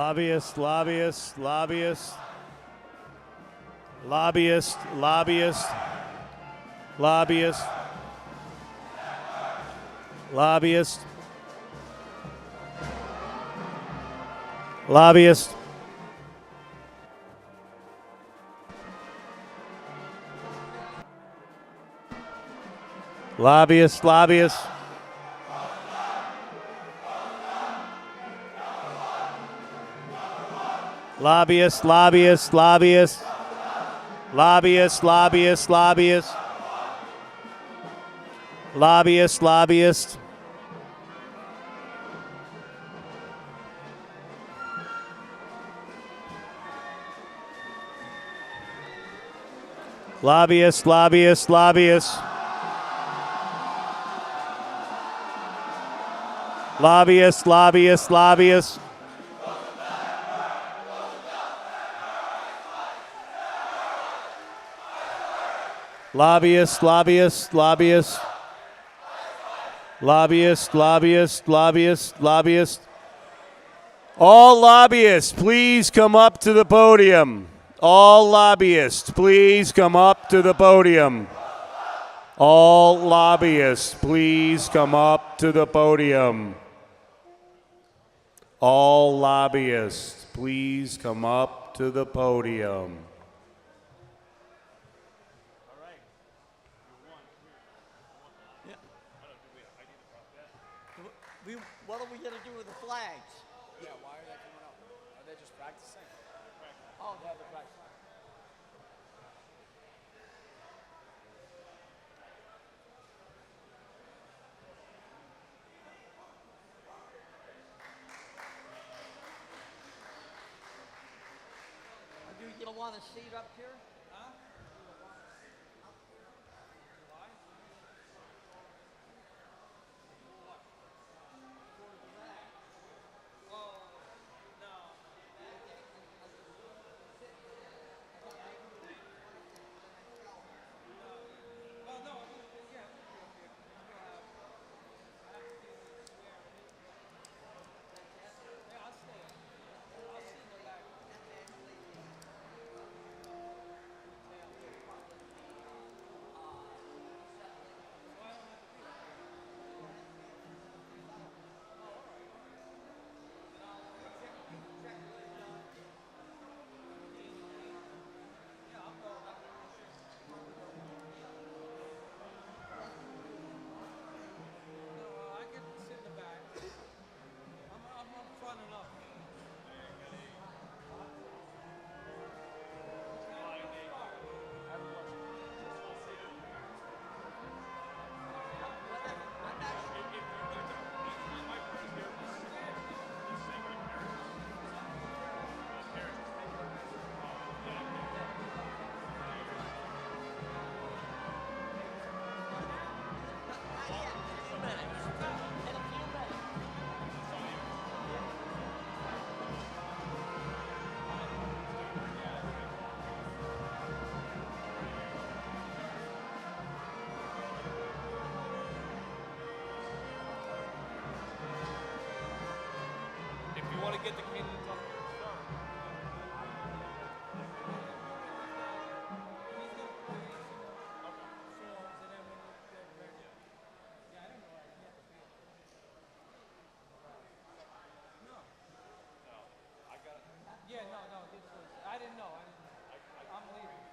Lobbyist, lobbyist, lobbyist. Lobbyist, lobbyist. Lobbyist. Lobbyist. Lobbyist. Lobbyist, lobbyist. Lobbyist, lobbyist, lobbyist. Lobbyist, lobbyist, lobbyist. Lobbyist, lobbyist. Lobbyist, lobbyist, lobbyist. Lobbyist, lobbyist, lobbyist. Lobbyist, lobbyist, lobbyist. Lobbyist, lobbyist, lobbyist, lobbyist. All lobbyists, please come up to the podium. All lobbyists, please come up to the podium. All lobbyists, please come up to the podium. All lobbyists, please come up to the podium. What are we going to do with the flags? Yeah, why are they coming up? Are they just practicing? Oh, they're the practice. You don't want a seat up here? Huh? If you want to get the candidates up here, start. Yeah, no, this was, I didn't know. I'm leaving.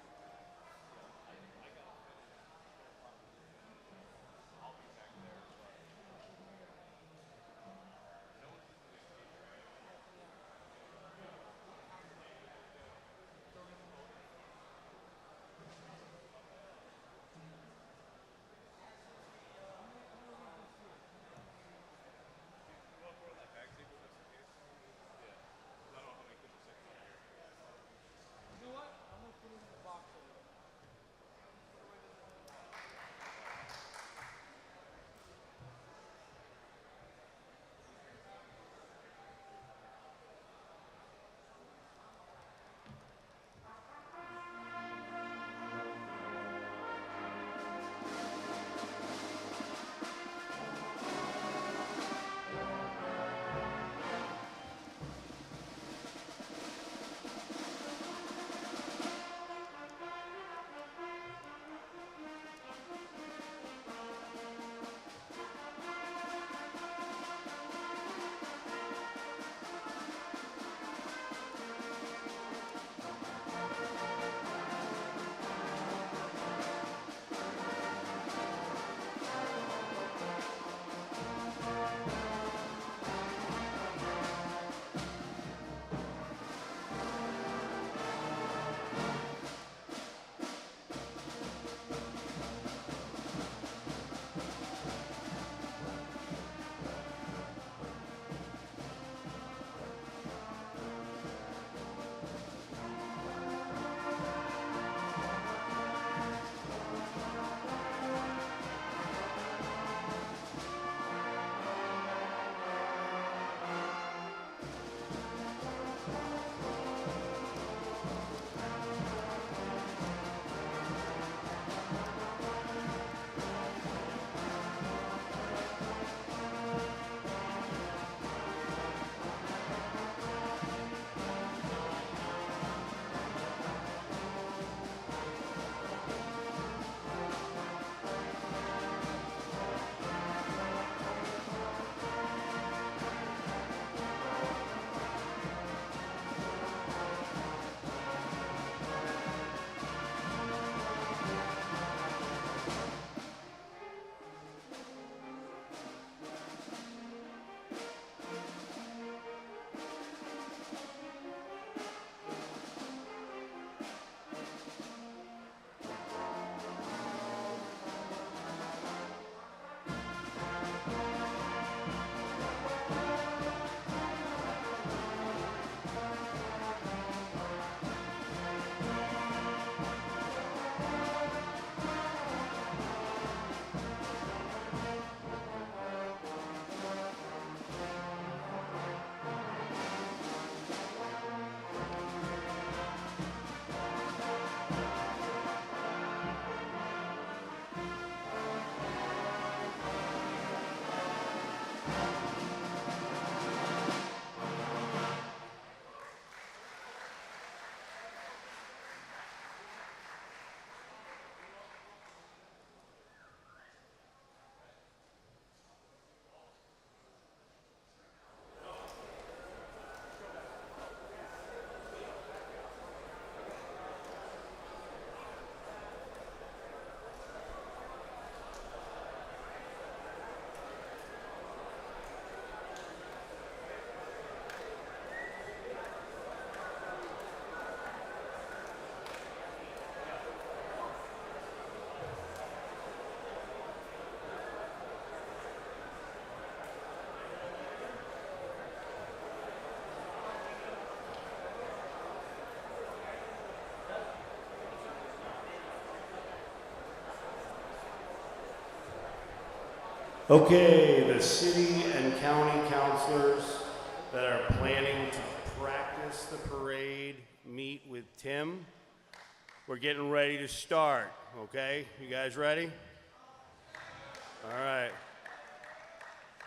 Okay, the city and county councilors that are planning to practice the parade meet with Tim. We're getting ready to start, okay? You guys ready? All right.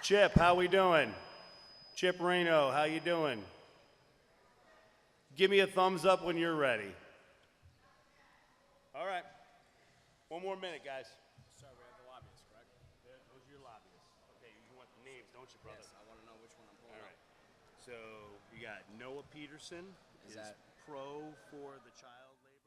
Chip, how we doing? Chip Reno, how you doing? Give me a thumbs up when you're ready. All right. One more minute, guys. Sorry, we have the lobbyists, correct? Those are your lobbyists. Okay, you want the names, don't you, brother? Yes, I want to know which one I'm pulling All up. right. So you got Noah Peterson Is is that- pro for the child labor.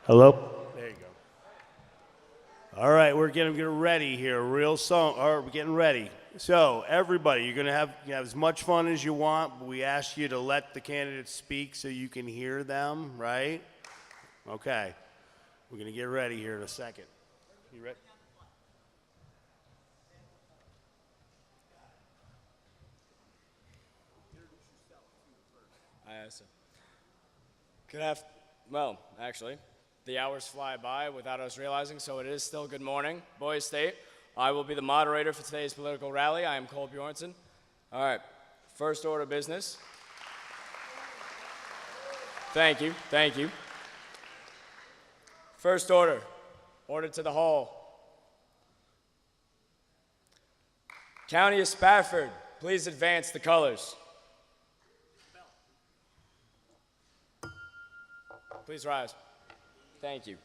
Hello? There you go. All right, we're getting ready here. Real song. All right, we're getting ready. So, everybody, you're going to have as much fun as you want, but we ask you to let the candidates speak so you can hear them, right? Okay. We're going to get ready here in a second. You ready? I asked him. Well, actually, the hours fly by without us realizing, so it is still good morning. Boys State, I will be the moderator for today's political rally. I am Cole Bjornson. All right, first order of business. Thank you, thank you. First order to the hall. County of Spafford, please advance the colors. Please rise. Thank you.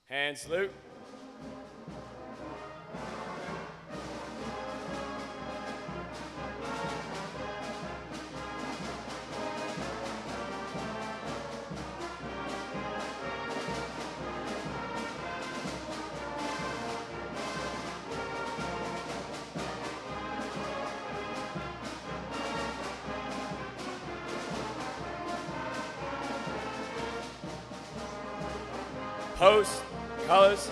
Hand salute. Post, colors.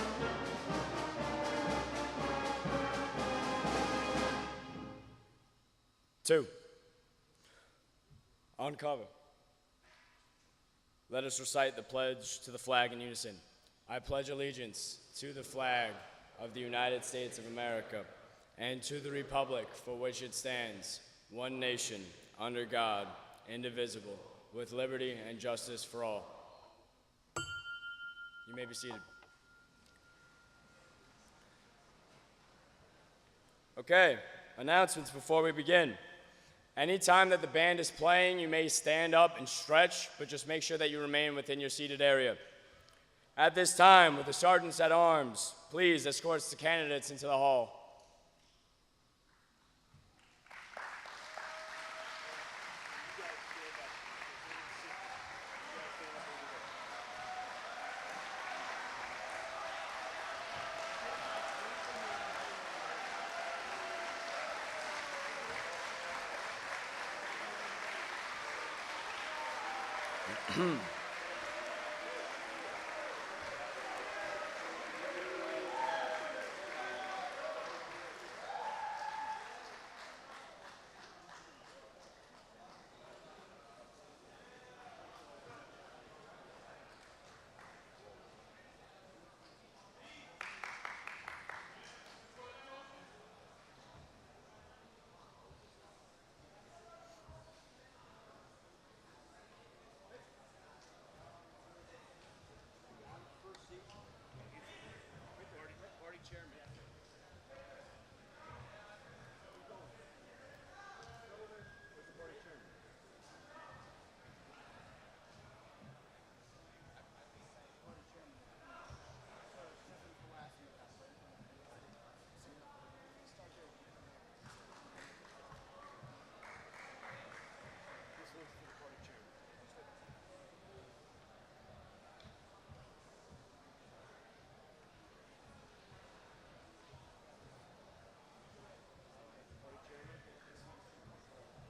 Two. Uncover. Let us recite the pledge to the flag in unison. I pledge allegiance to the flag of the United States of America and to the republic for which it stands, one nation, under God, indivisible, with liberty and justice for all. You may be seated. Okay, announcements before we begin. Anytime that the band is playing, you may stand up and stretch, but just make sure that you remain within your seated area. At this time, with the sergeants at arms, please escort the candidates into the hall.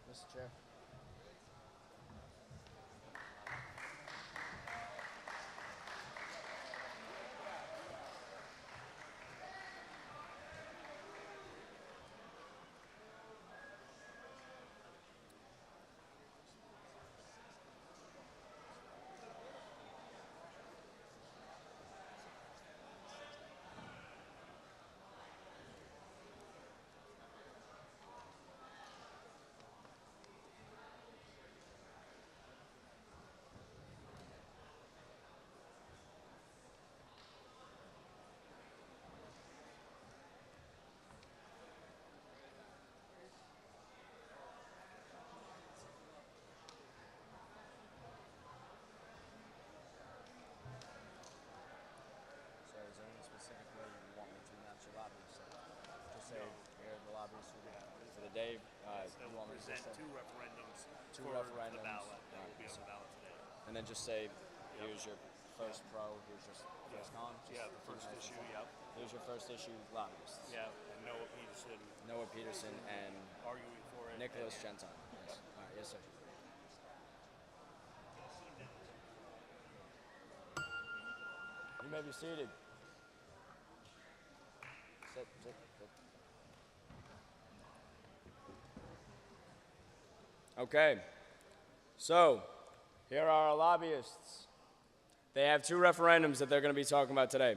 Mr. Chair. So is there any specific way you want me to announce your lobby? So just say here are the lobbies for the day. So You want me to present just say- two referendums Two for referendums. the ballot that Alright, will be on the ballot today. And then just say, here's your first pro, here's your first con. Just Yeah, the first nice and issue, simple. yep. Here's your first issue lobbyists. Yeah, and Noah Peterson Noah Peterson and arguing for it. Nicholas and- Gentile. Yes. All right, yes, sir. You may be seated. Sit. Okay, so here are our lobbyists. They have two referendums that they're going to be talking about today.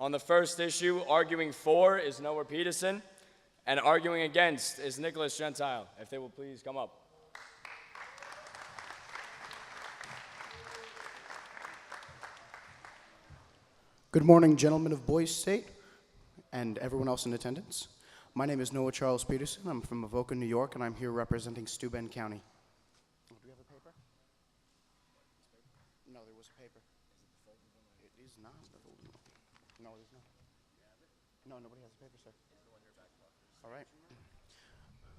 On the first issue, arguing for is Noah Peterson, and arguing against is Nicholas Gentile. If they will please come up. Good morning, gentlemen of Boise State and everyone else in attendance. My name is Noah Charles Peterson. I'm from Avoca, New York, and I'm here representing Steuben County. Do we have a paper? No, there was a paper. It is not. No, it is not. No, nobody has a paper, sir. All right.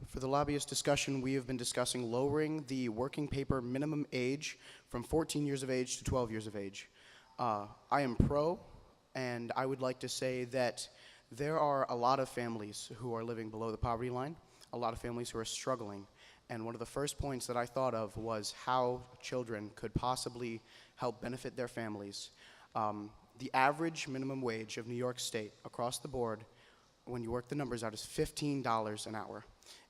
For the lobbyist discussion, we have been discussing lowering the working paper minimum age from 14 years of age to 12 years of age. I am pro, and I would like to say that there are a lot of families who are living below the poverty line, a lot of families who are struggling, and one of the first points that I thought of was how children could possibly help benefit their families. The average minimum wage of New York State across the board, when you work the numbers out, is $15 an hour.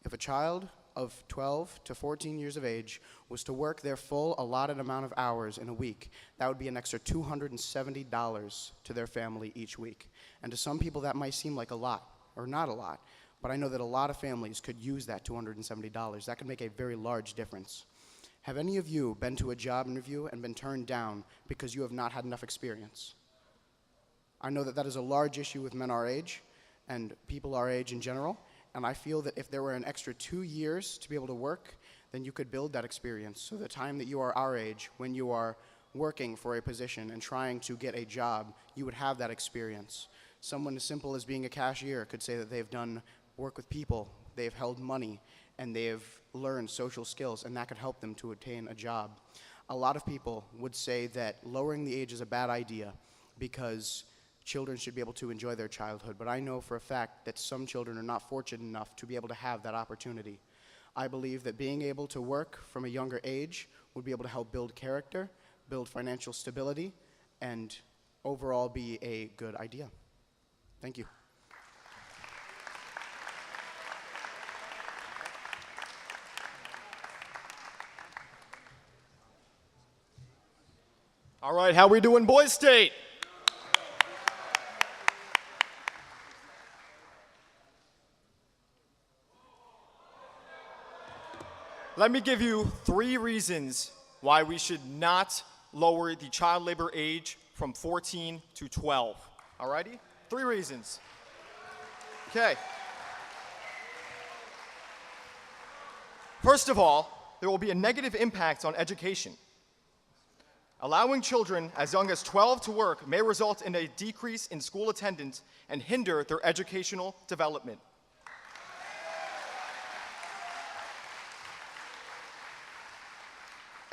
If a child of 12 to 14 years of age was to work their full allotted amount of hours in a week, that would be an extra $270 to their family each week. And to some people that might seem like a lot, or not a lot, but I know that a lot of families could use that $270. That could make a very large difference. Have any of you been to a job interview and been turned down because you have not had enough experience? I know that that is a large issue with men our age and people our age in general, and I feel that if there were an extra 2 years to be able to work, then you could build that experience. So the time that you are our age, when you are working for a position and trying to get a job, you would have that experience. Someone as simple as being a cashier could say that they've done work with people, they've held money, and they've learned social skills, and that could help them to attain a job. A lot of people would say that lowering the age is a bad idea because children should be able to enjoy their childhood, but I know for a fact that some children are not fortunate enough to be able to have that opportunity. I believe that being able to work from a younger age would be able to help build character, build financial stability, and overall be a good idea. Thank you. All right, how we doing, Boys State? Let me give you 3 reasons why we should not lower the child labor age from 14 to 12. All righty? 3 reasons. Okay. First of all, there will be a negative impact on education. Allowing children as young as 12 to work may result in a decrease in school attendance and hinder their educational development.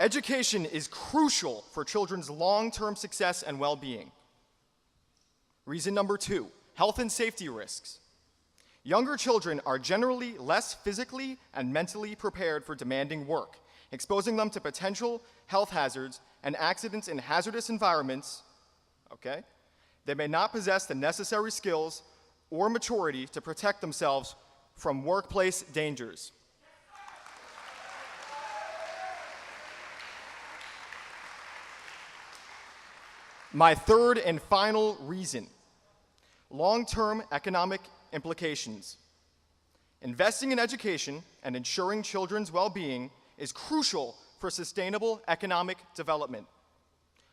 Education is crucial for children's long-term success and well-being. Reason number 2, health and safety risks. Younger children are generally less physically and mentally prepared for demanding work, exposing them to potential health hazards and accidents in hazardous environments. Okay? They may not possess the necessary skills or maturity to protect themselves from workplace dangers. My third and final reason, long-term economic implications. Investing in education and ensuring children's well-being is crucial for sustainable economic development.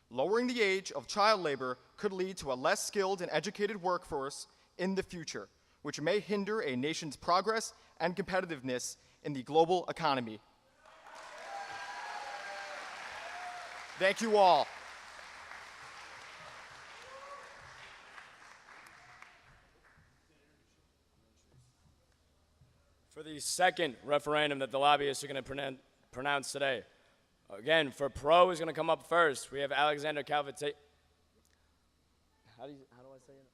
Lowering the age of child labor could lead to a less skilled and educated workforce in the future, which may hinder a nation's progress and competitiveness in the global economy. Thank you all. For the second referendum that the lobbyists are going to pronounce today. Again, for pro is going to come up first. We have Alexander Calvati. How do I say it?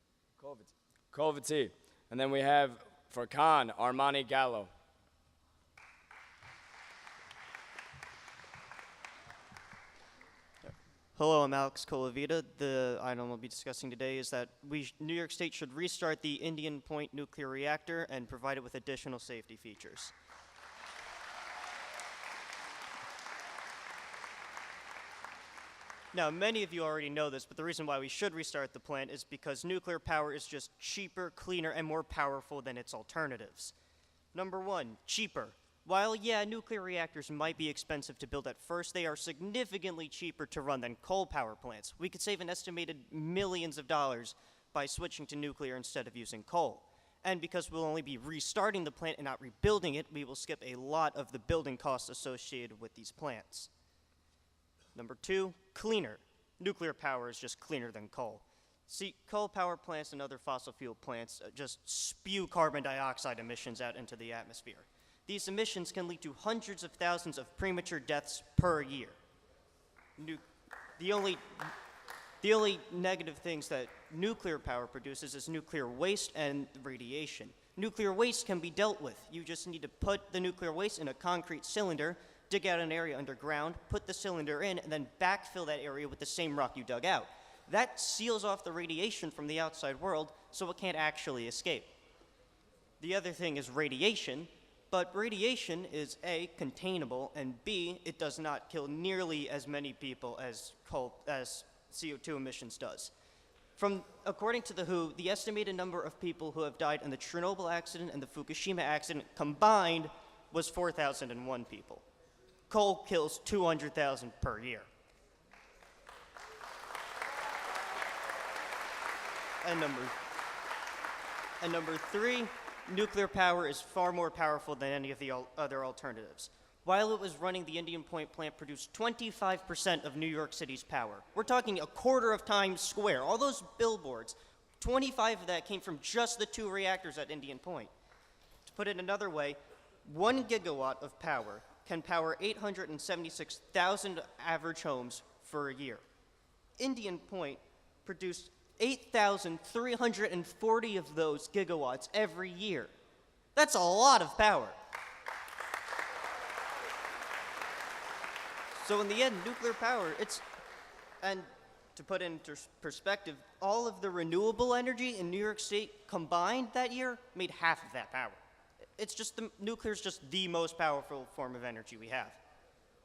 Calvati. And then we have, for con, Armani Gallo. Hello, I'm Alex Colavita. The item we'll be discussing today is that New York State should restart the Indian Point nuclear reactor and provide it with additional safety features. Now, many of you already know this, but the reason why we should restart the plant is because nuclear power is just cheaper, cleaner, and more powerful than its alternatives. Number 1, cheaper. While, yeah, nuclear reactors might be expensive to build at first, they are significantly cheaper to run than coal power plants. We could save an estimated millions of dollars by switching to nuclear instead of using coal. And because we'll only be restarting the plant and not rebuilding it, we will skip a lot of the building costs associated with these plants. Number 2, cleaner. Nuclear power is just cleaner than coal. See, coal power plants and other fossil fuel plants just spew carbon dioxide emissions out into the atmosphere. These emissions can lead to hundreds of thousands of premature deaths per year. The only negative things that nuclear power produces is nuclear waste and radiation. Nuclear waste can be dealt with. You just need to put the nuclear waste in a concrete cylinder, dig out an area underground, put the cylinder in, and then backfill that area with the same rock you dug out. That seals off the radiation from the outside world, so it can't actually escape. The other thing is radiation. But radiation is A, containable, and B, it does not kill nearly as many people as CO2 emissions does. According to the WHO, the estimated number of people who have died in the Chernobyl accident and the Fukushima accident combined was 4,001 people. Coal kills 200,000 per year. And number three, nuclear power is far more powerful than any of the other alternatives. While it was running, the Indian Point plant produced 25% of New York City's power. We're talking a quarter of Times Square. All those billboards, 25 of that came from just the 2 reactors at Indian Point. To put it another way, 1 gigawatt of power can power 876,000 average homes for a year. Indian Point produced 8,340 of those gigawatts every year. That's a lot of power. So in the end, nuclear power, and to put into perspective, all of the renewable energy in New York State combined that year made half of that power. Nuclear is just the most powerful form of energy we have.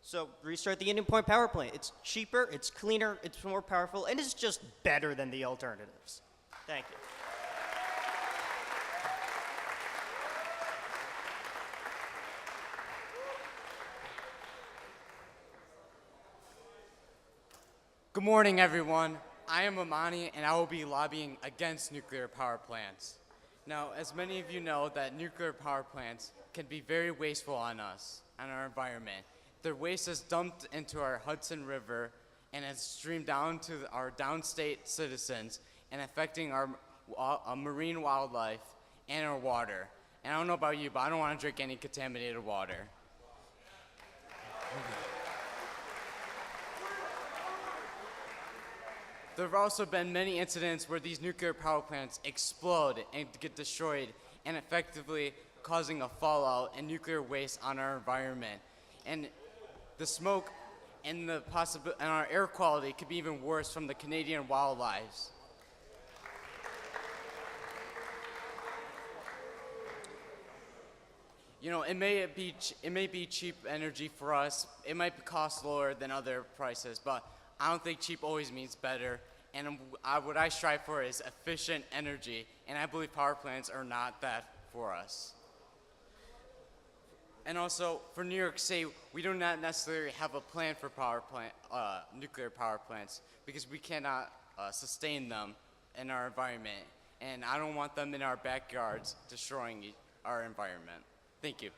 So restart the Indian Point power plant. It's cheaper, it's cleaner, it's more powerful, and it's just better than the alternatives. Thank you. Good morning, everyone. I am Amani, and I will be lobbying against nuclear power plants. Now, as many of you know, that nuclear power plants can be very wasteful on us, on our environment. Their waste is dumped into our Hudson River and is streamed down to our downstate citizens and affecting our marine wildlife and our water. And I don't know about you, but I don't want to drink any contaminated water. There have also been many incidents where these nuclear power plants explode and get destroyed, and effectively causing a fallout and nuclear waste on our environment. And the smoke and our air quality could be even worse from the Canadian wildlife. You know, it may be cheap energy for us. It might cost lower than other prices, but I don't think cheap always means better, and what I strive for is efficient energy, and I believe power plants are not that for us. And also, for New York State, we do not necessarily have a plan for nuclear power plants, because we cannot sustain them in our environment, and I don't want them in our backyards destroying our environment. Thank you.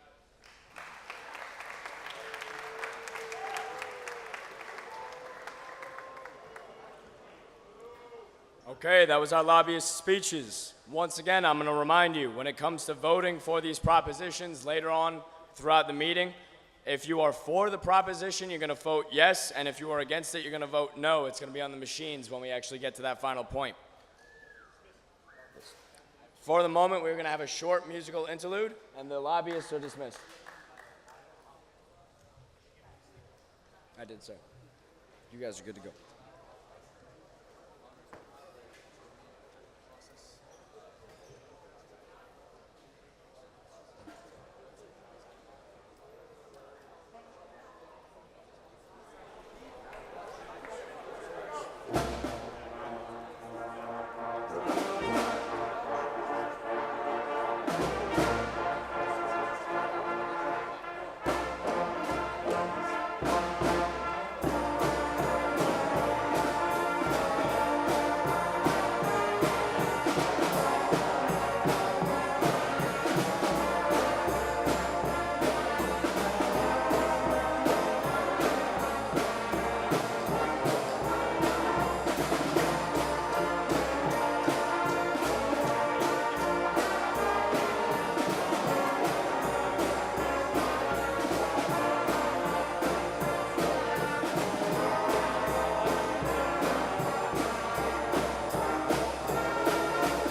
Okay, that was our lobbyist speeches. Once again, I'm going to remind you, when it comes to voting for these propositions later on throughout the meeting, if you are for the proposition, you're going to vote yes, and if you are against it, you're going to vote no. It's going to be on the machines when we actually get to that final point. For the moment, we're going to have a short musical interlude, and the lobbyists are dismissed. I did, sir. You guys are good to go.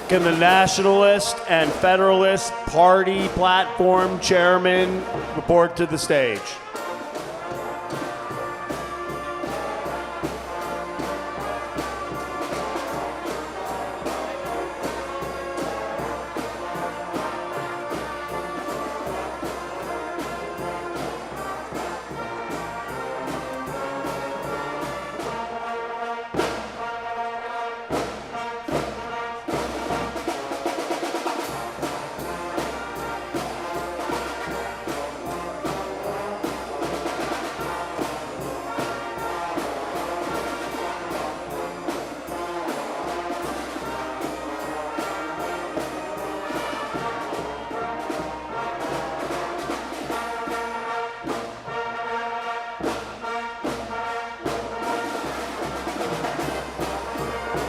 Can the Nationalist and Federalist Party platform chairman report to the stage?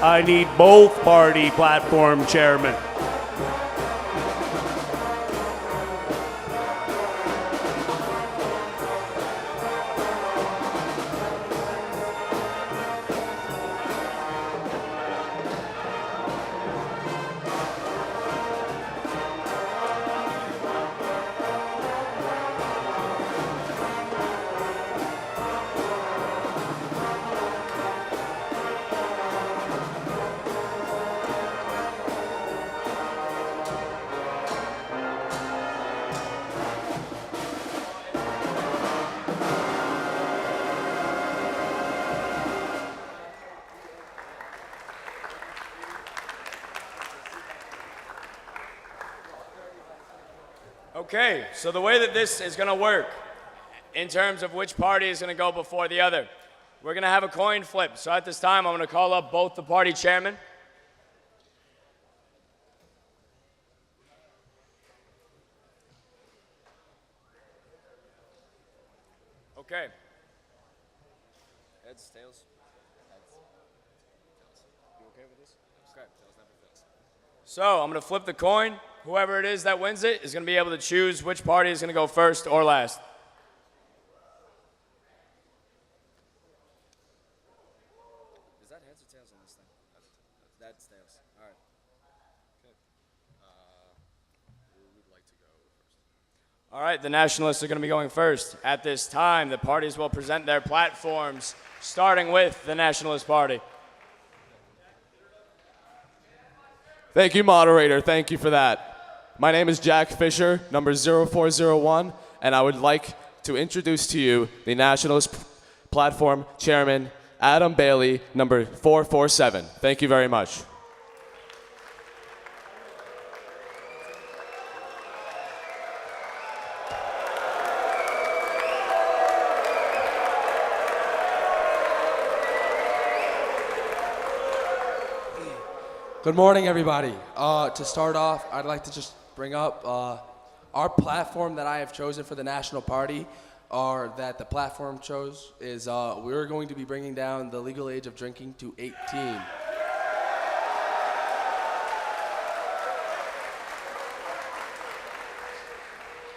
I need both party platform chairmen. Okay, so the way that this is going to work in terms of which party is going to go before the other, we're going to have a coin flip. So at this time, I'm going to call up both the party chairmen. Okay. Heads, tails. You okay with this? Okay. Tails never fails. So I'm going to flip the coin. Whoever it is that wins it is going to be able to choose which party is going to go first or last. Is that heads or tails on this thing? That's tails. All right. Okay. Who would like to go first? All right, the nationalists are going to be going first. At this time, the parties will present their platforms, starting with the Nationalist Party. Thank you, moderator. Thank you for that. My name is Jack Fisher, number 0401, and I would like to introduce to you the Nationalist Platform Chairman, Adam Bailey, number 447. Thank you very much. Good morning, everybody. To start off, I'd like to just bring up our platform that I have chosen for the National Party, or that the platform chose, is we're going to be bringing down the legal age of drinking to 18.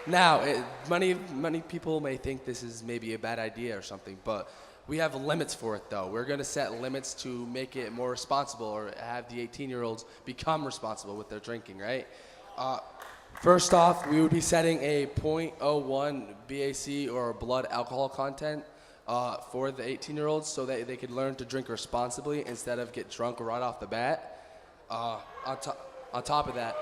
Now, many people may think this is maybe a bad idea or something, but we have limits for it, though. We're going to set limits to make it more responsible, or have the 18-year-olds become responsible with their drinking, right? First off, we would be setting a 0.01 BAC or blood alcohol content for the 18-year-olds so that they could learn to drink responsibly instead of get drunk right off the bat. On top of that,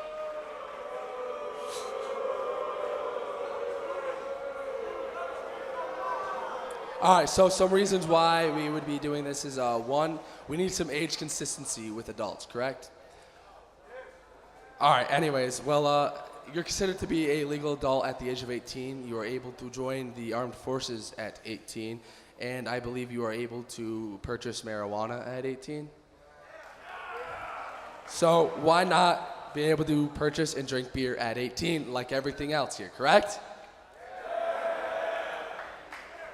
all right, so some reasons why we would be doing this is, one, we need some age consistency with adults, correct? All right, anyways, well, you're considered to be a legal adult at the age of 18. You are able to join the armed forces at 18, and I believe you are able to purchase marijuana at 18. So why not be able to purchase and drink beer at 18 like everything else here, correct?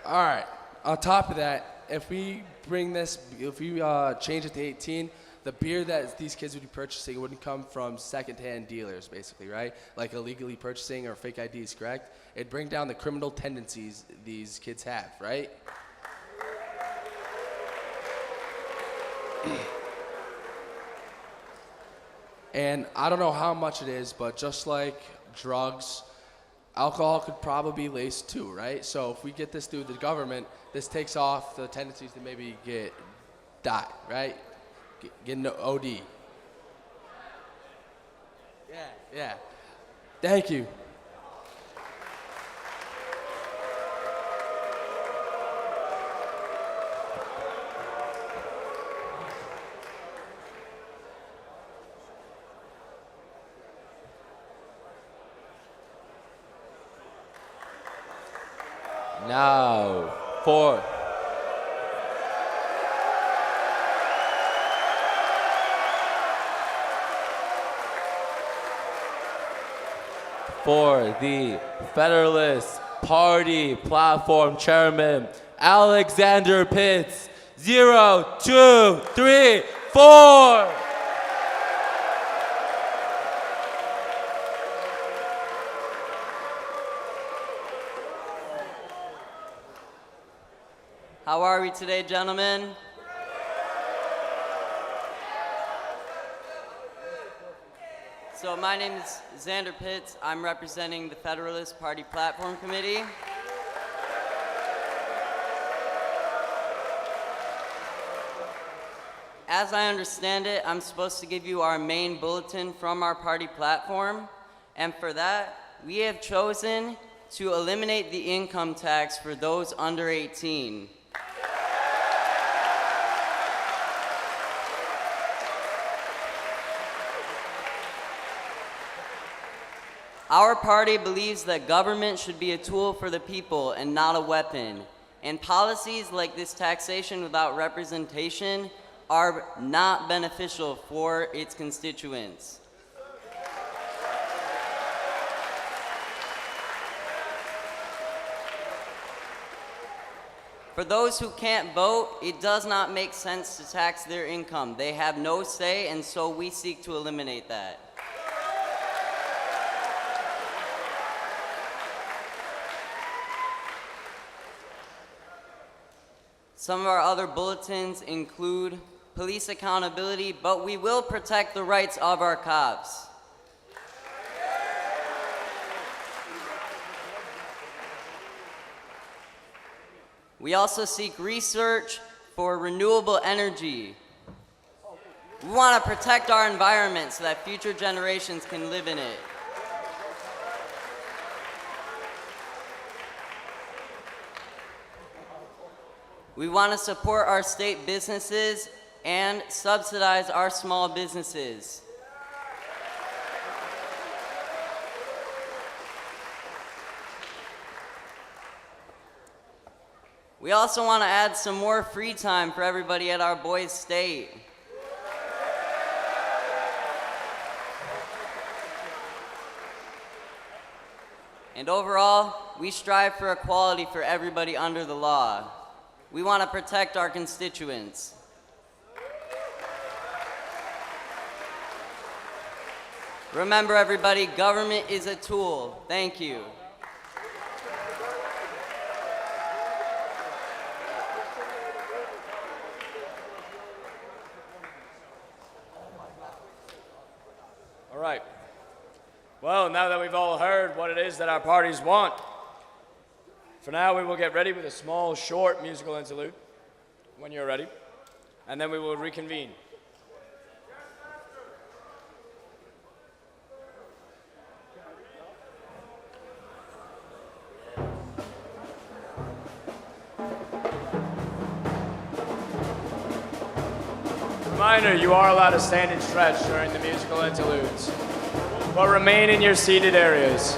All right. On top of that, if we change it to 18, the beer that these kids would be purchasing wouldn't come from secondhand dealers, basically, right? Like illegally purchasing or fake IDs, correct? It'd bring down the criminal tendencies these kids have, right? And I don't know how much it is, but just like drugs, alcohol could probably be laced too, right? So if we get this through the government, this takes off the tendencies to maybe die, right? Get into OD. Yeah. Thank you. Now, for the Federalist Party Platform Chairman, Alexander Pitts, 0, 2, 3, 4. 4. How are we today, gentlemen? So my name is Xander Pitts. I'm representing the Federalist Party Platform Committee. As I understand it, I'm supposed to give you our main bulletin from our party platform. And for that, we have chosen to eliminate the income tax for those under 18. Our party believes that government should be a tool for the people and not a weapon. And policies like this taxation without representation are not beneficial for its constituents. For those who can't vote, it does not make sense to tax their income. They have no say, and so we seek to eliminate that. Some of our other bulletins include police accountability, but we will protect the rights of our cops. We also seek research for renewable energy. We want to protect our environment so that future generations can live in it. We want to support our state businesses and subsidize our small businesses. We also want to add some more free time for everybody at our boys' state. And overall, we strive for equality for everybody under the law. We want to protect our constituents. Remember, everybody, government is a tool. Thank you. All right. Well, now that we've all heard what it is that our parties want, for now we will get ready with a small, short musical interlude when you're ready, and then we will reconvene. Reminder, you are allowed to stand and stretch during the musical interludes, but remain in your seated areas.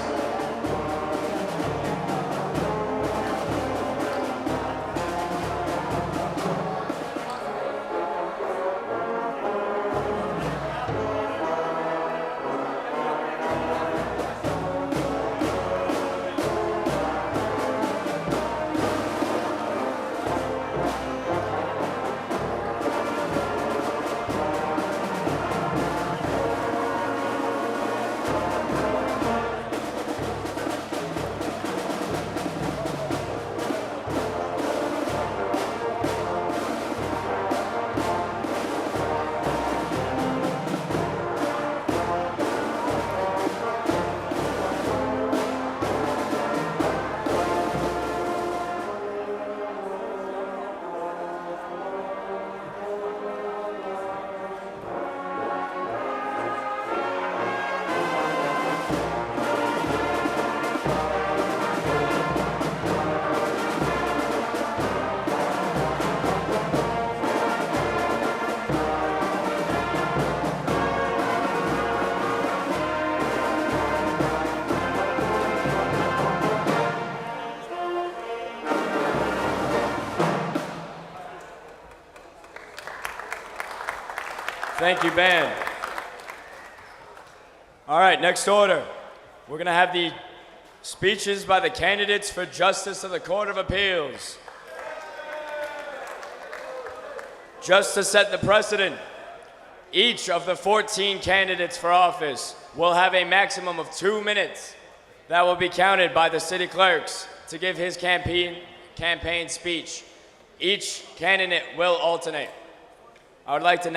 Thank you, band. All right, next order. We're going to have the speeches by the candidates for Justice of the Court of Appeals. Just to set the precedent, Each of the 14 candidates for office will have a maximum of 2 minutes that will be counted by the city clerks to give his campaign speech. Each candidate will alternate. I would like to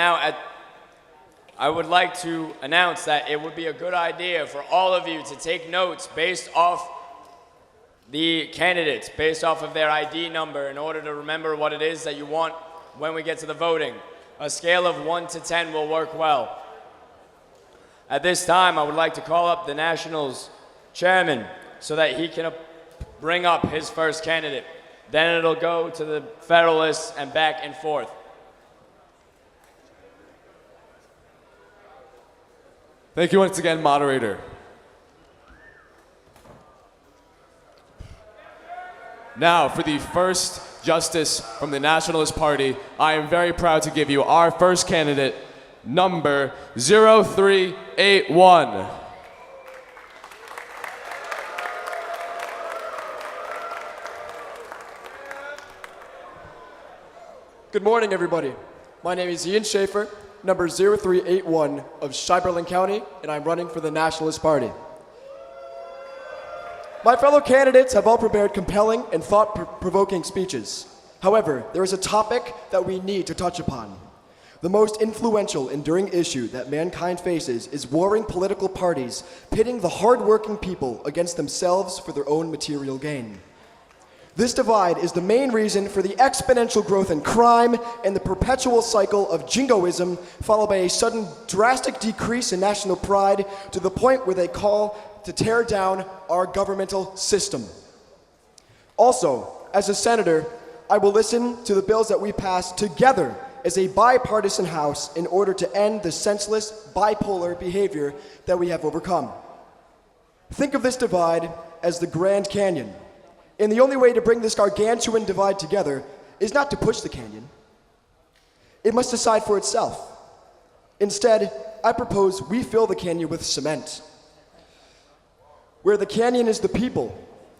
announce that it would be a good idea for all of you to take notes based off the candidates, based off of their ID number, in order to remember what it is that you want when we get to the voting. A scale of 1 to 10 will work well. At this time, I would like to call up the Nationals chairman so that he can bring up his first candidate. Then it'll go to the Federalists and back and forth. Thank you once again, moderator. Now, for the first justice from the Nationalist Party, I am very proud to give you our first candidate, number 0381. Good morning, everybody. My name is Ian Schaefer, number 0381 of Shiberlin County, and I'm running for the Nationalist Party. My fellow candidates have all prepared compelling and thought-provoking speeches. However, there is a topic that we need to touch upon. The most influential, enduring issue that mankind faces is warring political parties pitting the hard-working people against themselves for their own material gain. This divide is the main reason for the exponential growth in crime and the perpetual cycle of jingoism, followed by a sudden drastic decrease in national pride to the point where they call to tear down our governmental system. Also, as a senator, I will listen to the bills that we pass together as a bipartisan House in order to end the senseless bipolar behavior that we have overcome. Think of this divide as the Grand Canyon. And the only way to bring this gargantuan divide together is not to push the canyon. It must decide for itself. Instead, I propose we fill the canyon with cement. Where the canyon is the people,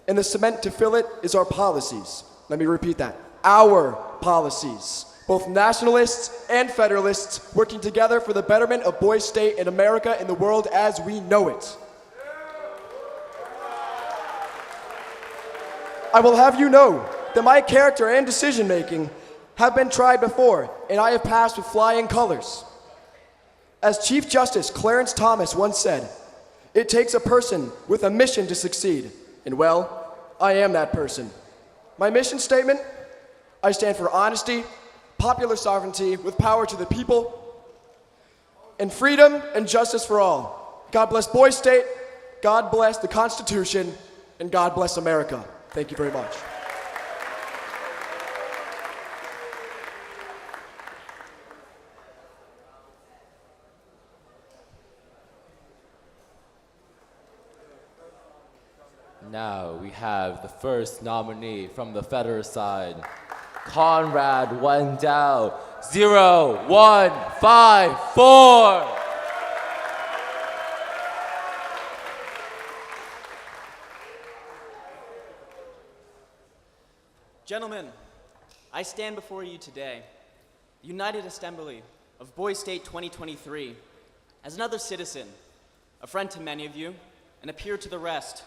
and the cement to fill it is our policies. Let me repeat that. Our policies. Both nationalists and federalists working together for the betterment of Boise State and America and the world as we know it. I will have you know that my character and decision-making have been tried before, and I have passed with flying colors. As Chief Justice Clarence Thomas once said, "It takes a person with a mission to succeed." And well, I am that person. My mission statement: I stand for honesty, popular sovereignty with power to the people, and freedom and justice for all. God bless Boise State, God bless the Constitution, and God bless America. Thank you very much. Now we have the first nominee from the Federalist side, Conrad Wendell, 0154. Gentlemen, I stand before you today, the United Assembly of Boise State 2023, as another citizen, a friend to many of you, and a peer to the rest,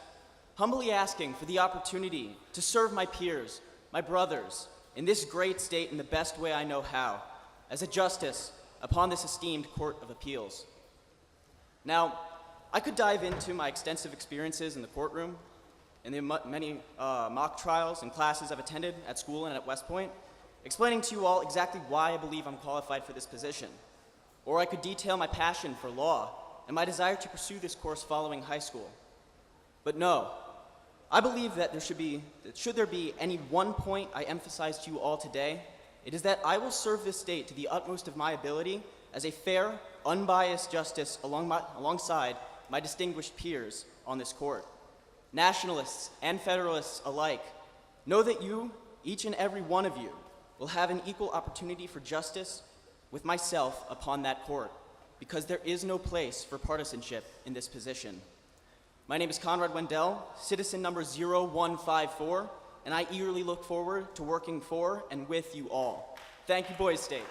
humbly asking for the opportunity to serve my peers, my brothers, in this great state in the best way I know how, as a justice upon this esteemed Court of Appeals. Now, I could dive into my extensive experiences in the courtroom, and the many mock trials and classes I've attended at school and at West Point, explaining to you all exactly why I believe I'm qualified for this position. Or I could detail my passion for law and my desire to pursue this course following high school. But no, I believe that should there be any one point I emphasize to you all today, it is that I will serve this state to the utmost of my ability as a fair, unbiased justice alongside my distinguished peers on this court. Nationalists and Federalists alike, know that you, each and every one of you, will have an equal opportunity for justice with myself upon that court, because there is no place for partisanship in this position. My name is Conrad Wendell, citizen number 0154, and I eagerly look forward to working for and with you all. Thank you, Boise State.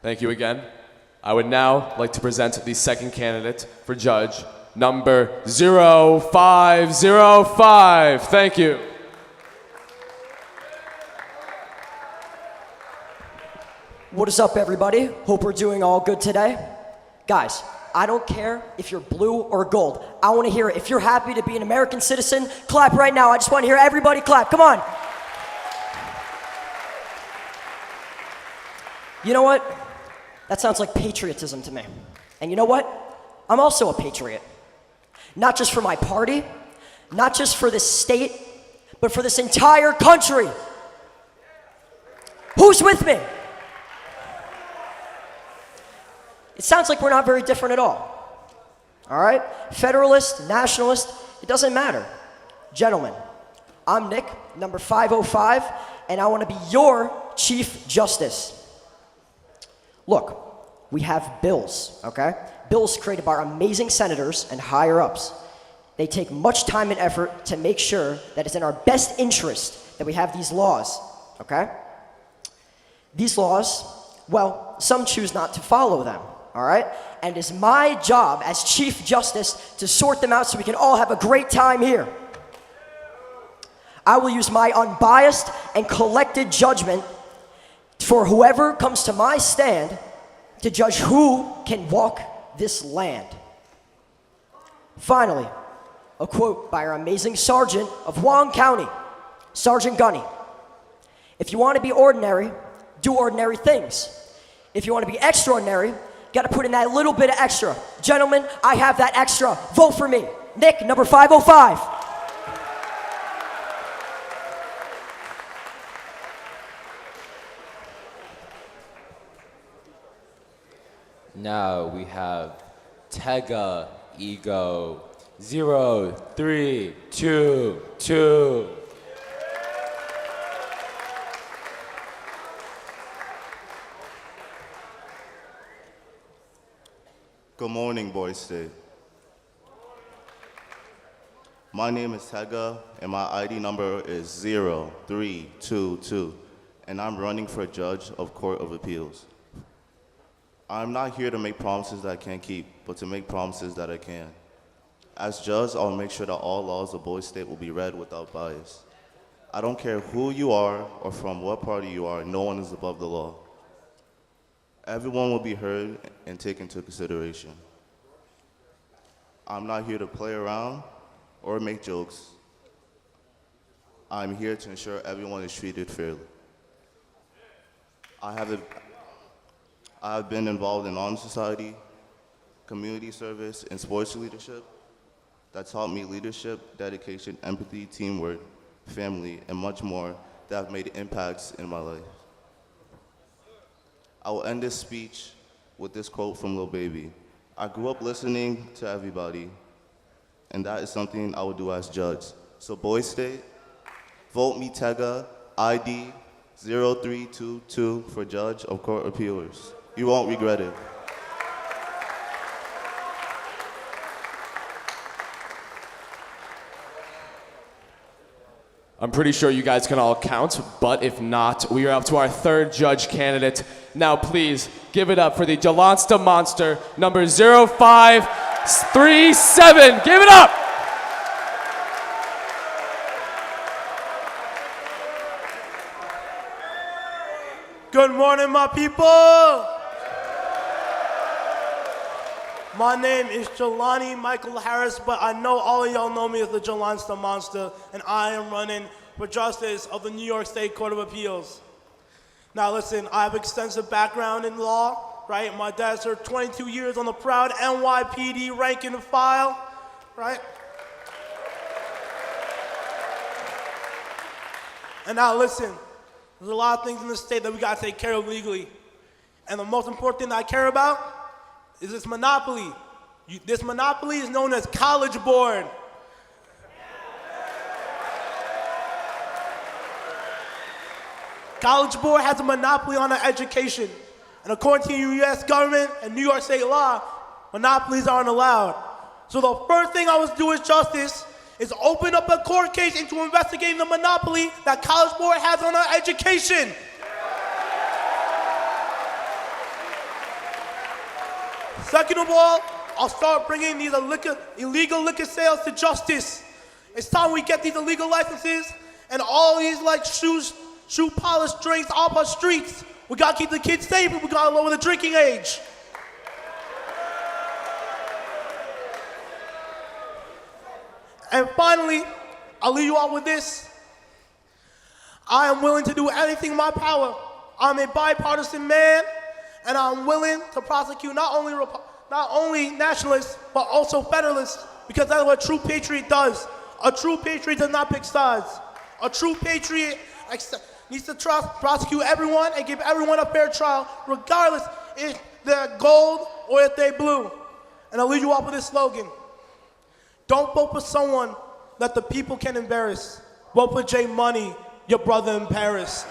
Thank you again. I would now like to present the second candidate for judge, number 0505. Thank you. What is up, everybody? Hope we're doing all good today. Guys, I don't care if you're blue or gold. I want to hear it. If you're happy to be an American citizen, clap right now. I just want to hear everybody clap. Come on. You know what? That sounds like patriotism to me. And you know what? I'm also a patriot. Not just for my party, not just for this state, but for this entire country. Who's with me? It sounds like we're not very different at all. All right? Federalist, nationalist, it doesn't matter. Gentlemen, I'm Nick, number 505, and I want to be your Chief Justice. Look, we have bills, okay? Bills created by our amazing senators and higher-ups. They take much time and effort to make sure that it's in our best interest that we have these laws, okay? These laws, well, some choose not to follow them, all right? And it's my job as Chief Justice to sort them out so we can all have a great time here. I will use my unbiased and collected judgment for whoever comes to my stand to judge who can walk this land. Finally, a quote by our amazing Sergeant of Huang County, Sergeant Gunny. If you want to be ordinary, do ordinary things. If you want to be extraordinary, you got to put in that little bit of extra. Gentlemen, I have that extra. Vote for me. Nick, number 505. Now we have Tega Ego 0322. Good morning, Boys State. My name is Tega, and my ID number is 0322, and I'm running for judge of Court of Appeals. I'm not here to make promises that I can't keep, but to make promises that I can. As judge, I'll make sure that all laws of Boys State will be read without bias. I don't care who you are or from what party you are, no one is above the law. Everyone will be heard and taken into consideration. I'm not here to play around or make jokes. I'm here to ensure everyone is treated fairly. I have been involved in honor society, community service, and sports leadership that taught me leadership, dedication, empathy, teamwork, family, and much more that have made impacts in my life. I will end this speech with this quote from Lil Baby. I grew up listening to everybody, and that is something I will do as judge. So Boys State, vote me Tega, ID 0322 for judge of Court of Appeals. You won't regret it. I'm pretty sure you guys can all count, but if not, we are up to our third judge candidate. Now please give it up for the Jalonsta Monster, number 0537. Give it up! Good morning, my people. My name is Jelani Michael Harris, but I know all of y'all know me as the Jalonsta Monster, and I am running for justice of the New York State Court of Appeals. Now listen, I have extensive background in law, right? My dad served 22 years on the proud NYPD rank and file, right? And now listen, there's a lot of things in this state that we gotta take care of legally. And the most important thing that I care about is this monopoly. This monopoly is known as College Board. College Board has a monopoly on our education. And according to the U.S. government and New York State law, monopolies aren't allowed. So the first thing I was doing as justice is open up a court case into investigating the monopoly that College Board has on our education. Second of all, I'll start bringing these illegal liquor sales to justice. It's time we get these illegal licenses and all these like shoe polish drinks off our streets. We gotta keep the kids safe and we gotta lower the drinking age. And finally, I'll leave you all with this. I am willing to do anything in my power. I'm a bipartisan man, and I'm willing to prosecute not only nationalists, but also federalists, because that's what a true patriot does. A true patriot does not pick sides. A true patriot needs to prosecute everyone and give everyone a fair trial, regardless if they're gold or if they're blue. And I'll leave you off with this slogan. Don't vote for someone that the people can embarrass. Vote for J Money, your brother in Paris.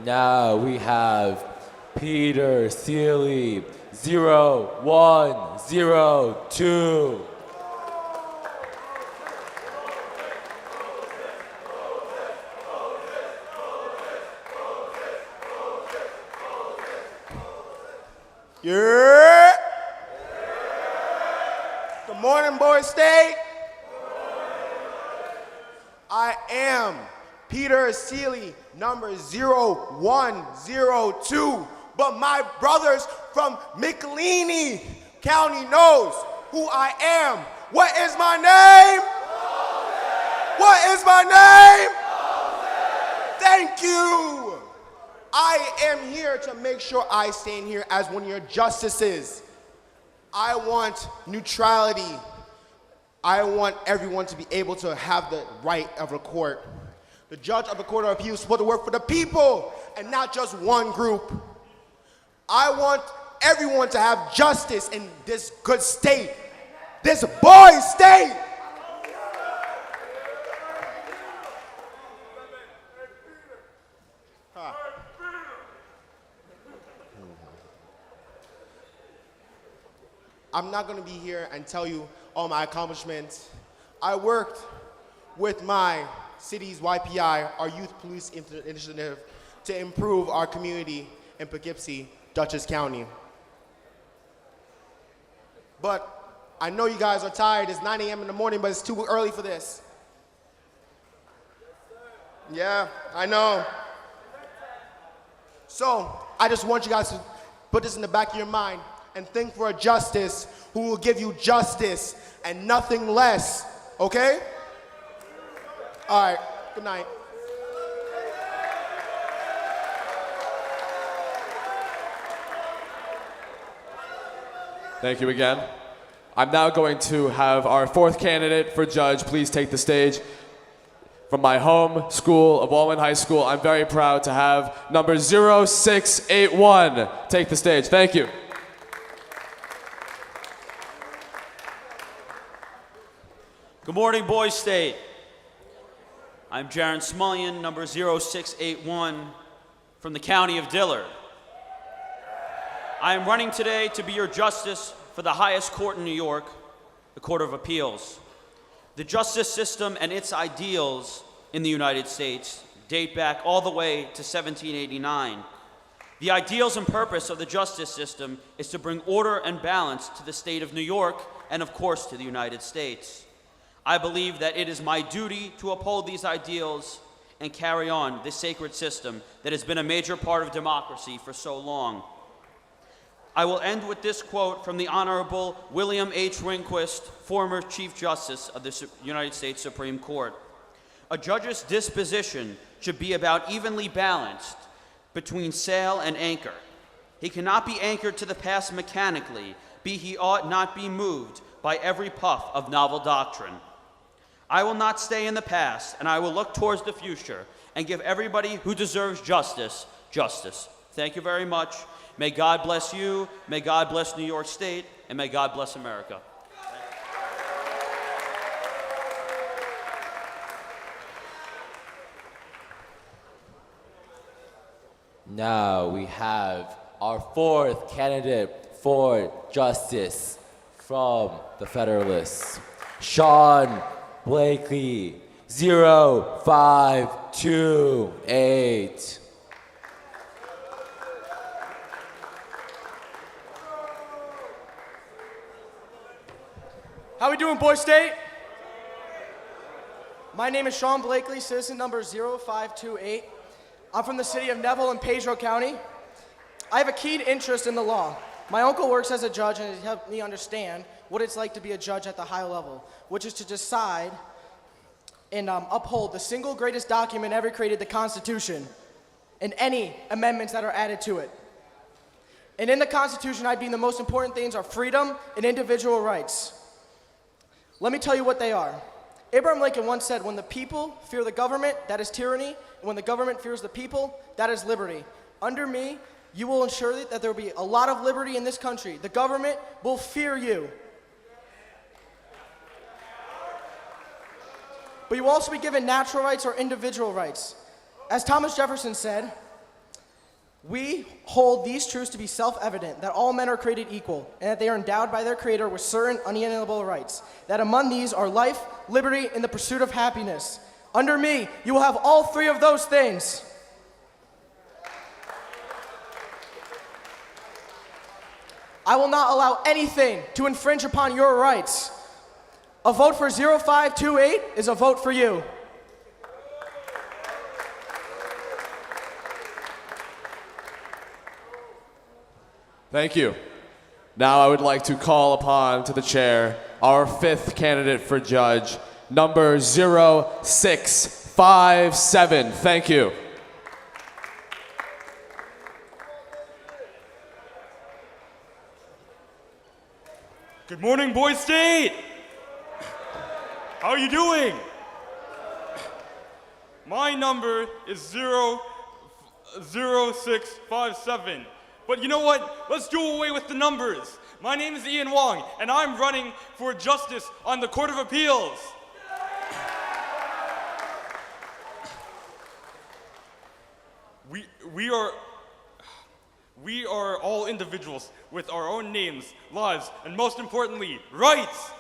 Now we have Peter Seeley, 0102. Yeah. Good morning, Boys State. I am Peter Seeley, number 0102. But my brothers from McLeany County knows who I am. What is my name? What is my name? Thank you. I am here to make sure I stand here as one of your justices. I want neutrality. I want everyone to be able to have the right of a court. The judge of the Court of Appeals is supposed to work for the people and not just one group. I want everyone to have justice in this good state, this boy state. I'm not going to be here and tell you all my accomplishments. I worked with my city's YPI, our Youth Police Initiative, to improve our community in Poughkeepsie, Dutchess County. But I know you guys are tired. It's 9 a.m. in the morning, but it's too early for this. Yeah, I know. So I just want you guys to put this in the back of your mind and think for a justice who will give you justice and nothing less, okay? All right, good night. Thank you again. I'm now going to have our fourth candidate for judge please take the stage. From my home school of Walman High School, I'm very proud to have number 0681 take the stage. Thank you. Good morning, Boys State. I'm Jaron Smullian, number 0681 from the county of Dillard. I am running today to be your justice for the highest court in New York, the Court of Appeals. The justice system and its ideals in the United States date back all the way to 1789. The ideals and purpose of the justice system is to bring order and balance to the state of New York and, of course, to the United States. I believe that it is my duty to uphold these ideals and carry on this sacred system that has been a major part of democracy for so long. I will end with this quote from the Honorable William H. Rehnquist, former Chief Justice of the United States Supreme Court. A judge's disposition should be about evenly balanced between sail and anchor. He cannot be anchored to the past mechanically, he ought not be moved by every puff of novel doctrine. I will not stay in the past, and I will look towards the future and give everybody who deserves justice, justice. Thank you very much. May God bless you, may God bless New York State, and may God bless America. Now we have our fourth candidate for justice, from the Federalists, Sean Blakely, 0528. How we doing, Boy State? My name is Sean Blakely, citizen number 0528. I'm from the city of Neville in Pedro County. I have a keen interest in the law. My uncle works as a judge and has helped me understand what it's like to be a judge at the high level, which is to decide and uphold the single greatest document ever created, the Constitution, and any amendments that are added to it. And in the Constitution, I deem the most important things are freedom and individual rights. Let me tell you what they are. Abraham Lincoln once said, when the people fear the government, that is tyranny, and when the government fears the people, that is liberty. Under me, you will ensure that there will be a lot of liberty in this country. The government will fear you. But you will also be given natural rights or individual rights. As Thomas Jefferson said, we hold these truths to be self-evident, that all men are created equal, and that they are endowed by their Creator with certain unalienable rights, that among these are life, liberty, and the pursuit of happiness. Under me, you will have all three of those things. I will not allow anything to infringe upon your rights. A vote for 0528 is a vote for you. Thank you. Now I would like to call upon to the chair our fifth candidate for judge, number 0657. Thank you. Good morning, Boy State! How are you doing? My number is 0657. But you know what? Let's do away with the numbers. My name is Ian Wong, and I'm running for justice on the Court of Appeals. We are all individuals with our own names, lives, and most importantly, rights.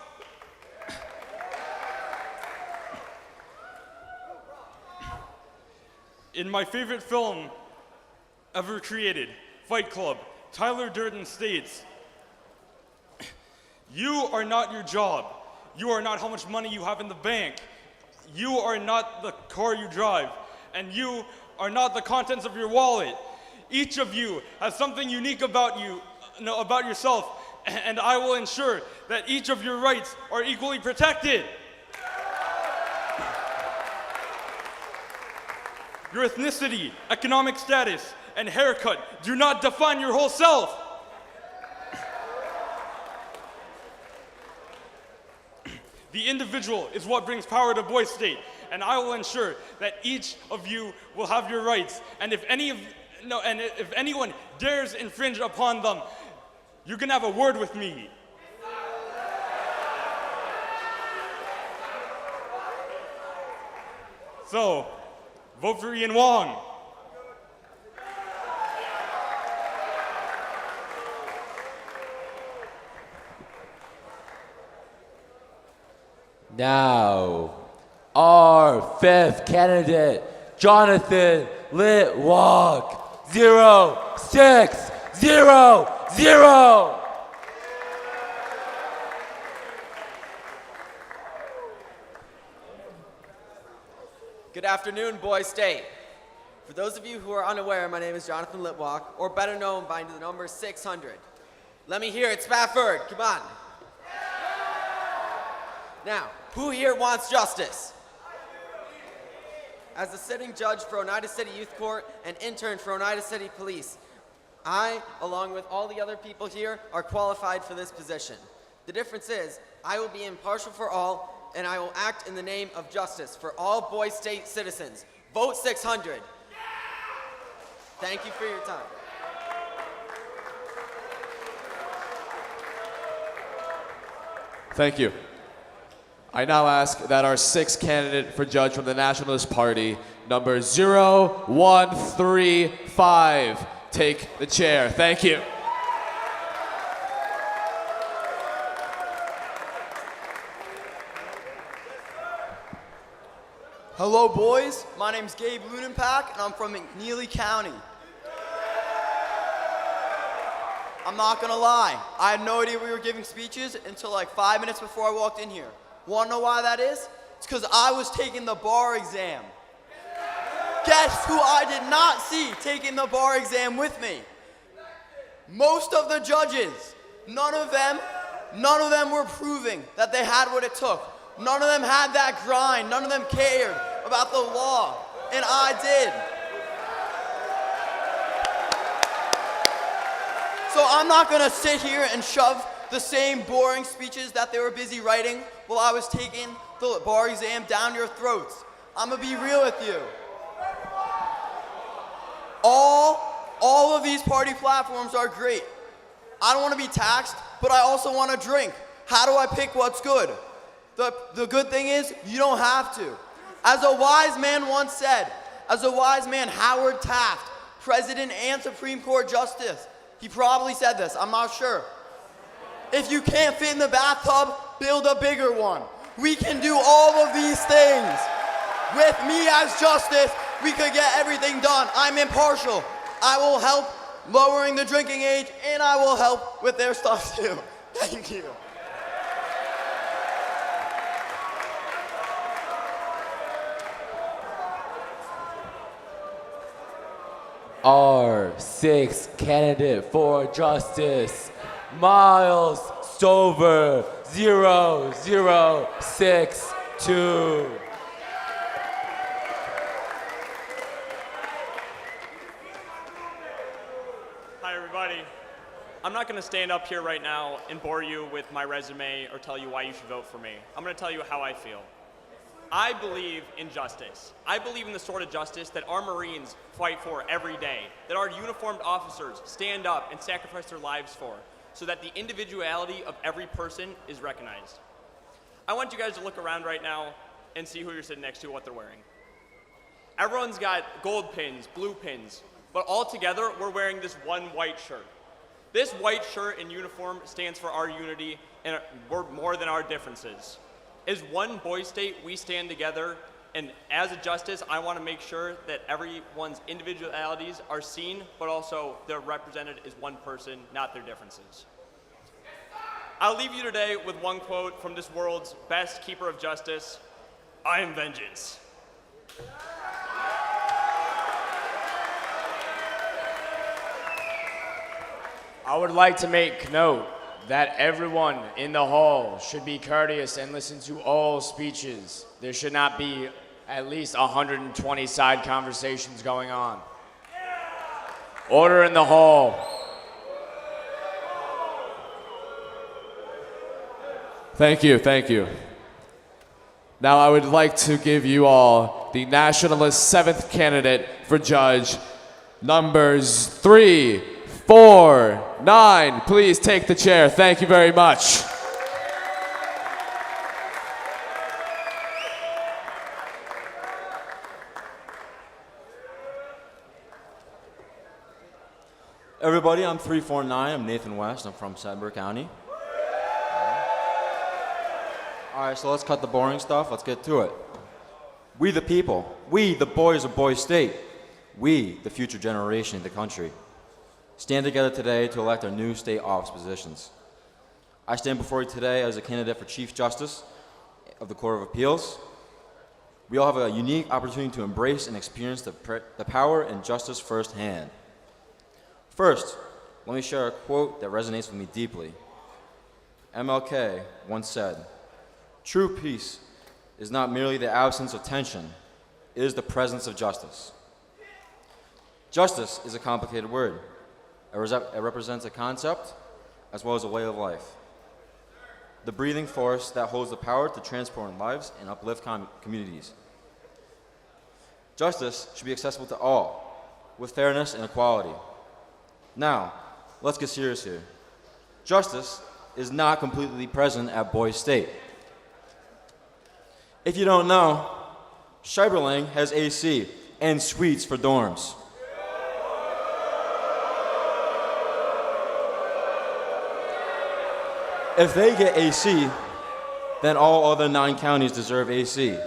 In my favorite film ever created, Fight Club, Tyler Durden states, "You are not your job. You are not how much money you have in the bank. You are not the car you drive. And you are not the contents of your wallet. Each of you has something unique about you, about yourself, and I will ensure that each of your rights are equally protected." Your ethnicity, economic status, and haircut do not define your whole self. The individual is what brings power to Boy State, and I will ensure that each of you will have your rights. And if anyone dares infringe upon them, you're gonna have a word with me. So, vote for Ian Wong. Now, our fifth candidate, Jonathan Litwalk, 0600. Good afternoon, Boy State. For those of you who are unaware, my name is Jonathan Litwalk, or better known by the number 600. Let me hear it, Spafford, come on. Now, who here wants justice? As the sitting judge for Oneida City Youth Court and intern for Oneida City Police, I, along with all the other people here, are qualified for this position. The difference is, I will be impartial for all, and I will act in the name of justice for all Boy State citizens. Vote 600. Thank you for your time. Thank you. I now ask that our sixth candidate for judge from the Nationalist Party, number 0135, take the chair. Thank you. Hello, boys. My name's Gabe Lunenpack, and I'm from McNeely County. I'm not gonna lie, I had no idea we were giving speeches until like 5 minutes before I walked in here. Wanna know why that is? It's because I was taking the bar exam. Guess who I did not see taking the bar exam with me? Most of the judges. None of them were proving that they had what it took. None of them had that grind. None of them cared about the law, and I did. So I'm not gonna sit here and shove the same boring speeches that they were busy writing while I was taking the bar exam down your throats. I'm gonna be real with you. All of these party platforms are great. I don't wanna be taxed, but I also wanna drink. How do I pick what's good? The good thing is, you don't have to. As a wise man once said, as a wise man, Howard Taft, President and Supreme Court Justice, he probably said this, I'm not sure. If you can't fit in the bathtub, build a bigger one. We can do all of these things. With me as justice, we could get everything done. I'm impartial. I will help lowering the drinking age, and I will help with their stuff too. Thank you. Our sixth candidate for justice, Miles Stover, 0062. Hi, everybody. I'm not going to stand up here right now and bore you with my resume or tell you why you should vote for me. I'm going to tell you how I feel. I believe in justice. I believe in the sort of justice that our Marines fight for every day, that our uniformed officers stand up and sacrifice their lives for, so that the individuality of every person is recognized. I want you guys to look around right now and see who you're sitting next to, what they're wearing. Everyone's got gold pins, blue pins, but all together we're wearing this one white shirt. This white shirt and uniform stands for our unity, and we're more than our differences. As one Boys State, we stand together, and as a justice, I want to make sure that everyone's individualities are seen, but also they're represented as one person, not their differences. I'll leave you today with one quote from this world's best keeper of justice: I am vengeance. I would like to make note that everyone in the hall should be courteous and listen to all speeches. There should not be at least 120 side conversations going on. Order in the hall. Thank you, thank you. Now I would like to give you all the Nationalist 7th candidate for judge, numbers 3, 4, 9. Please take the chair. Thank you very much. Everybody, I'm 349. I'm Nathan West. I'm from Sudbury County. All right, so let's cut the boring stuff. Let's get to it. We the people, we the boys of Boys State, we the future generation of the country, stand together today to elect our new state office positions. I stand before you today as a candidate for Chief Justice of the Court of Appeals. We all have a unique opportunity to embrace and experience the power and justice firsthand. First, let me share a quote that resonates with me deeply. MLK once said, "True peace is not merely the absence of tension, it is the presence of justice." Justice is a complicated word. It represents a concept as well as a way of life. The breathing force that holds the power to transform lives and uplift communities. Justice should be accessible to all, with fairness and equality. Now, let's get serious here. Justice is not completely present at Boys State. If you don't know, Scheiberling has AC and suites for dorms. If they get AC, then all other 9 counties deserve AC.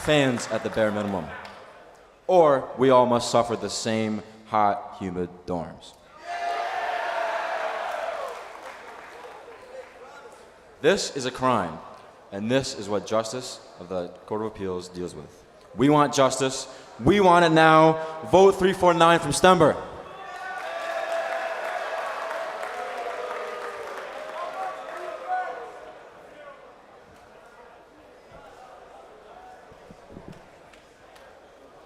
fans at the bare minimum. Or we all must suffer the same hot, humid dorms. This is a crime, and this is what justice of the Court of Appeals deals with. We want justice. We want it now. Vote 349 from Stember.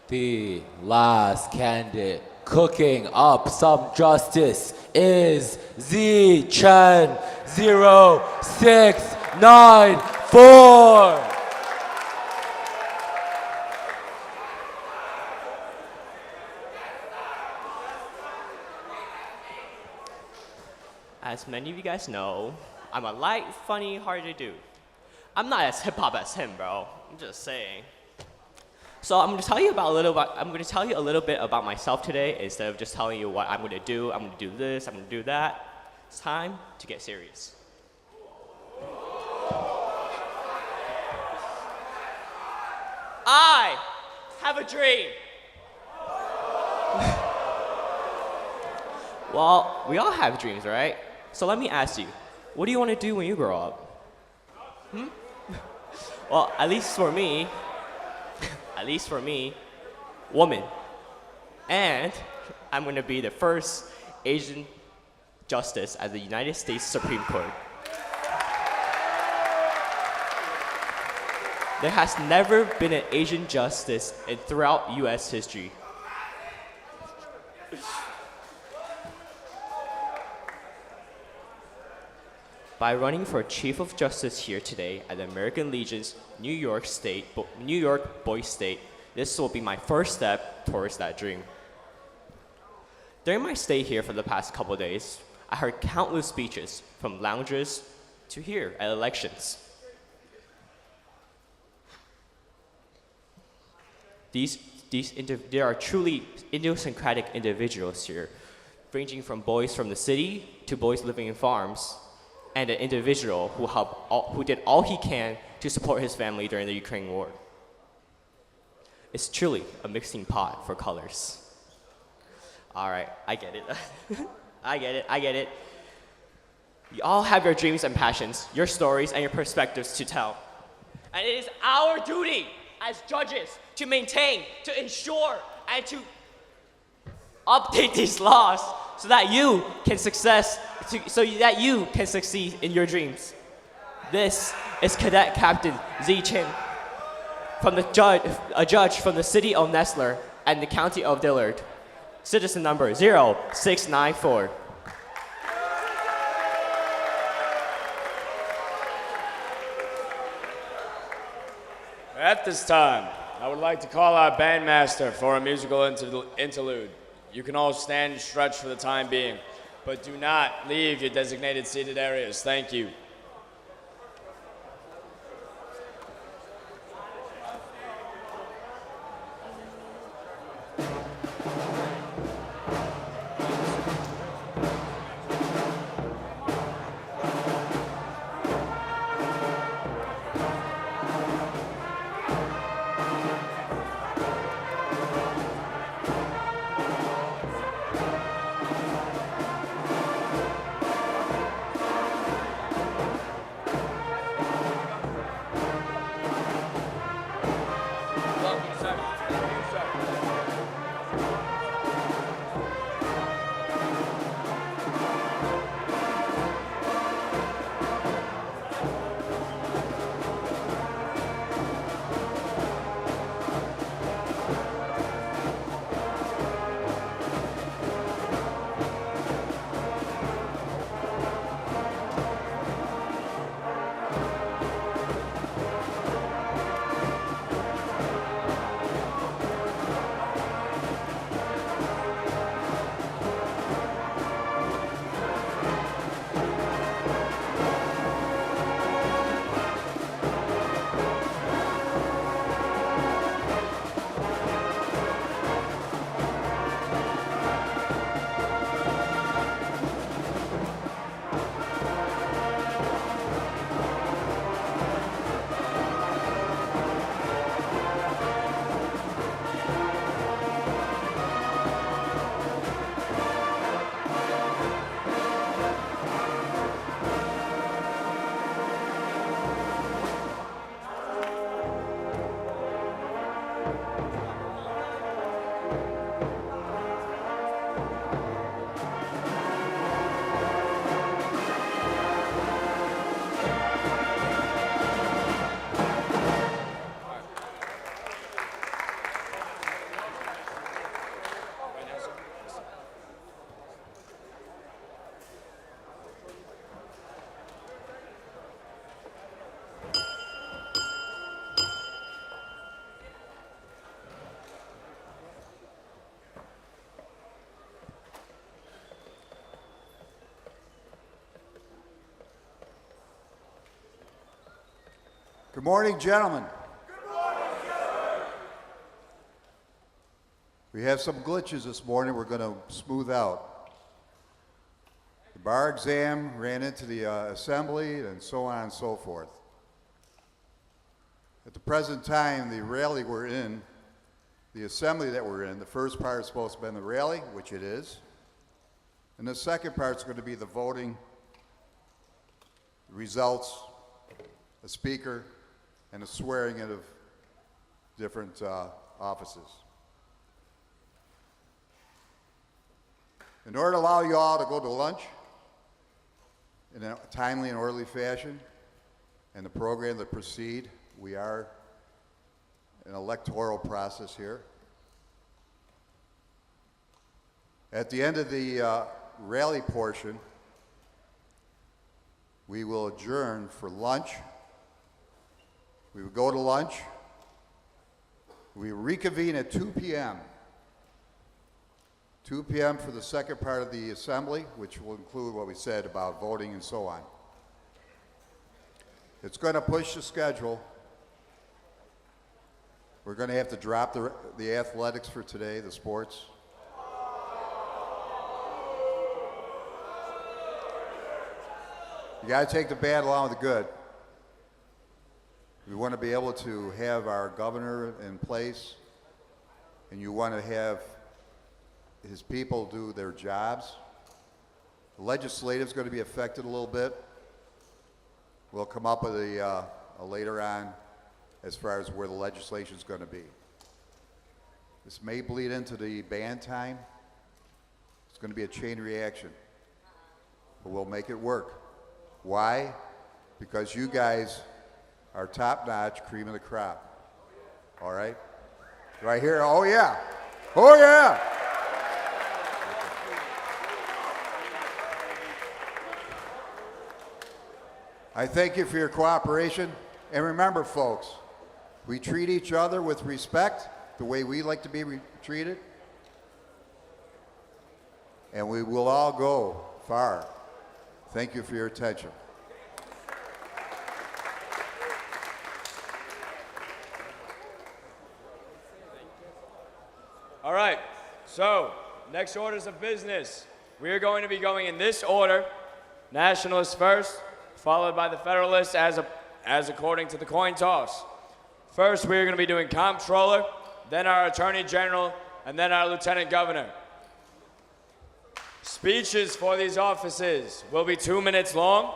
The last candidate cooking up some justice is Z Chen 0694. As many of you guys know, I'm a light, funny, hard-to dude. I'm not as hip-hop as him, bro. I'm just saying. So I'm going to tell you a little bit about myself today instead of just telling you what I'm going to do. I'm going to do this. I'm going to do that. It's time to get serious. I have a dream. Well, we all have dreams, right? So let me ask you, what do you want to do when you grow up? Well, at least for me, woman. And I'm going to be the first Asian justice at the United States Supreme Court. There has never been an Asian justice throughout U.S. history. By running for Chief of Justice here today at the American Legion's New York Boys State, this will be my first step towards that dream. During my stay here for the past couple of days, I heard countless speeches from loungers to here at elections. There are truly idiosyncratic individuals here, ranging from boys from the city to boys living in farms, and an individual who did all he can to support his family during the Ukraine war. It's truly a mixing pot for colors. All right, I get it. I get it. You all have your dreams and passions, your stories and your perspectives to tell. And it is our duty as judges to maintain, to ensure, and to update these laws so that you can succeed in your dreams. This is Cadet Captain Z Chen, a judge from the city of Nestler and the county of Dillard. Citizen number 0694. At this time, I would like to call our bandmaster for a musical interlude. You can all stand and stretch for the time being, but do not leave your designated seated areas. Thank you. Good morning, gentlemen. We have some glitches this morning we're going to smooth out. The bar exam ran into the assembly and so on and so forth. At the present time, the rally we're in, the assembly that we're in, the first part is supposed to be in the rally, which it is. And the second part is going to be the voting, results, a speaker, and the swearing in of different offices. In order to allow you all to go to lunch in a timely and orderly fashion and the program to proceed, we are an electoral process here. At the end of the rally portion, we will adjourn for lunch. We will go to lunch. We reconvene at 2 p.m. 2 p.m. for the second part of the assembly, which will include what we said about voting and so on. It's going to push the schedule. We're going to have to drop the athletics for today, the sports. You got to take the bad along with the good. We want to be able to have our governor in place, and you want to have his people do their jobs. The legislative is going to be affected a little bit. We'll come up with a later on as far as where the legislation is going to be. This may bleed into the ban time. It's going to be a chain reaction, but we'll make it work. Why? Because you guys are top-notch, cream of the crop. All right? Right here, oh yeah. Oh yeah. I thank you for your cooperation. And remember, folks, we treat each other with respect, the way we like to be treated. And we will all go far. Thank you for your attention. All right, so next orders of business. We are going to be going in this order: Nationalists first, followed by the Federalists as according to the coin toss. First, we are going to be doing Comptroller, then our Attorney General, and then our Lieutenant Governor. Speeches for these offices will be 2 minutes long.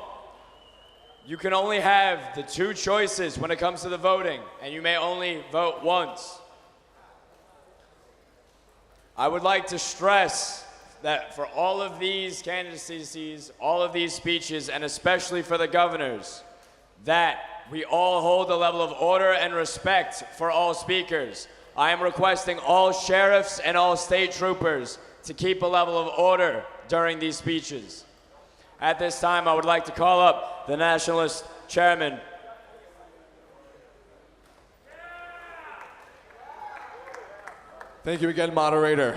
You can only have the two choices when it comes to the voting, and you may only vote once. I would like to stress that for all of these candidacies, all of these speeches, and especially for the governors, that we all hold a level of order and respect for all speakers. I am requesting all sheriffs and all state troopers to keep a level of order during these speeches. At this time, I would like to call up the Nationalist Chairman. Thank you again, moderator.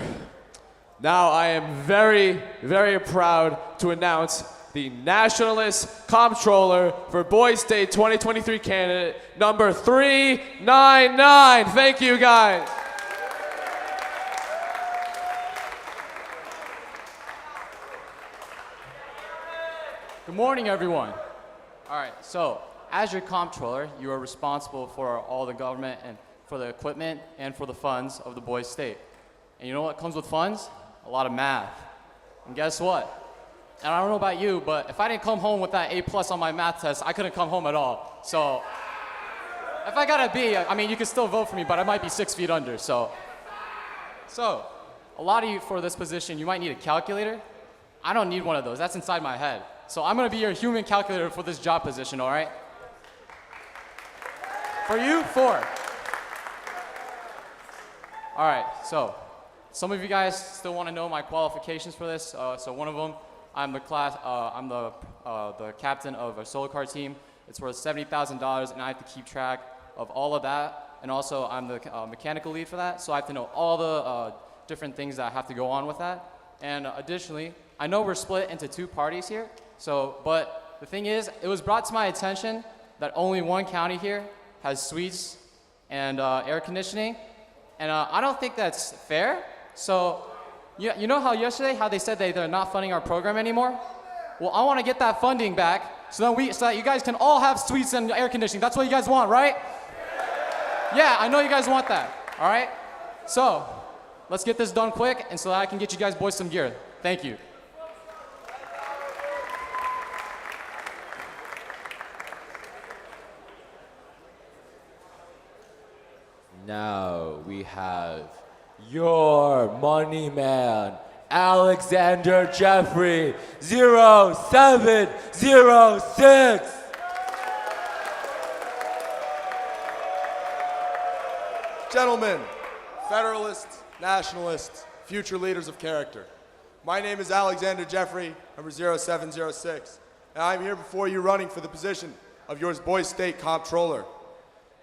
Now I am very, very proud to announce the Nationalist Comptroller for Boys State 2023 candidate number 399. Thank you, guys. Good morning, everyone. All right, so as your comptroller, you are responsible for all the government and for the equipment and for the funds of the Boys State. And you know what comes with funds? A lot of math. And guess what? And I don't know about you, but if I didn't come home with that A+ on my math test, I couldn't come home at all. So if I got a B, I mean, you can still vote for me, but I might be 6 feet under, so. So a lot of you for this position, you might need a calculator. I don't need one of those, that's inside my head. So I'm gonna be your human calculator for this job position, all right? For you, 4. All right, so some of you guys still want to know my qualifications for this. So one of them, I'm the captain of a solo car team. It's worth $70,000, and I have to keep track of all of that. And also, I'm the mechanical lead for that, so I have to know all the different things that have to go on with that. And additionally, I know we're split into 2 parties here. So, but the thing is, it was brought to my attention that only one county here has suites and air conditioning, and I don't think that's fair. So, you know how yesterday, how they said they're not funding our program anymore? Well, I want to get that funding back so that you guys can all have suites and air conditioning. That's what you guys want, right? Yeah, I know you guys want that, all right? So, let's get this done quick and so that I can get you guys boys some gear. Thank you. Now we have your money man, Alexander Jeffrey, 0706. Gentlemen, Federalists, Nationalists, future leaders of character. My name is Alexander Jeffrey, number 0706, and I'm here before you running for the position of your Boise State Comptroller.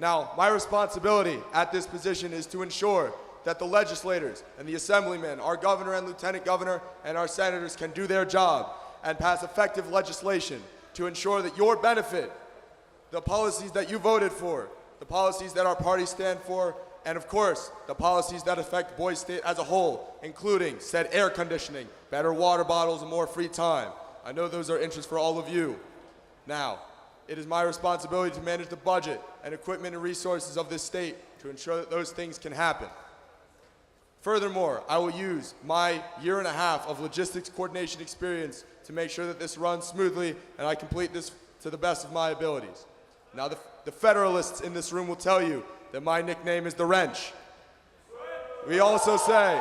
Now, my responsibility at this position is to ensure that the legislators and the assemblymen, our governor and lieutenant governor, and our senators can do their job and pass effective legislation to ensure that your benefit, the policies that you voted for, the policies that our party stand for, and of course, the policies that affect Boise State as a whole, including said air conditioning, better water bottles, and more free time. I know those are interests for all of you. Now, it is my responsibility to manage the budget and equipment and resources of this state to ensure that those things can happen. Furthermore, I will use my 1.5 years of logistics coordination experience to make sure that this runs smoothly and I complete this to the best of my abilities. Now, the Federalists in this room will tell you that my nickname is the Wrench. We also say,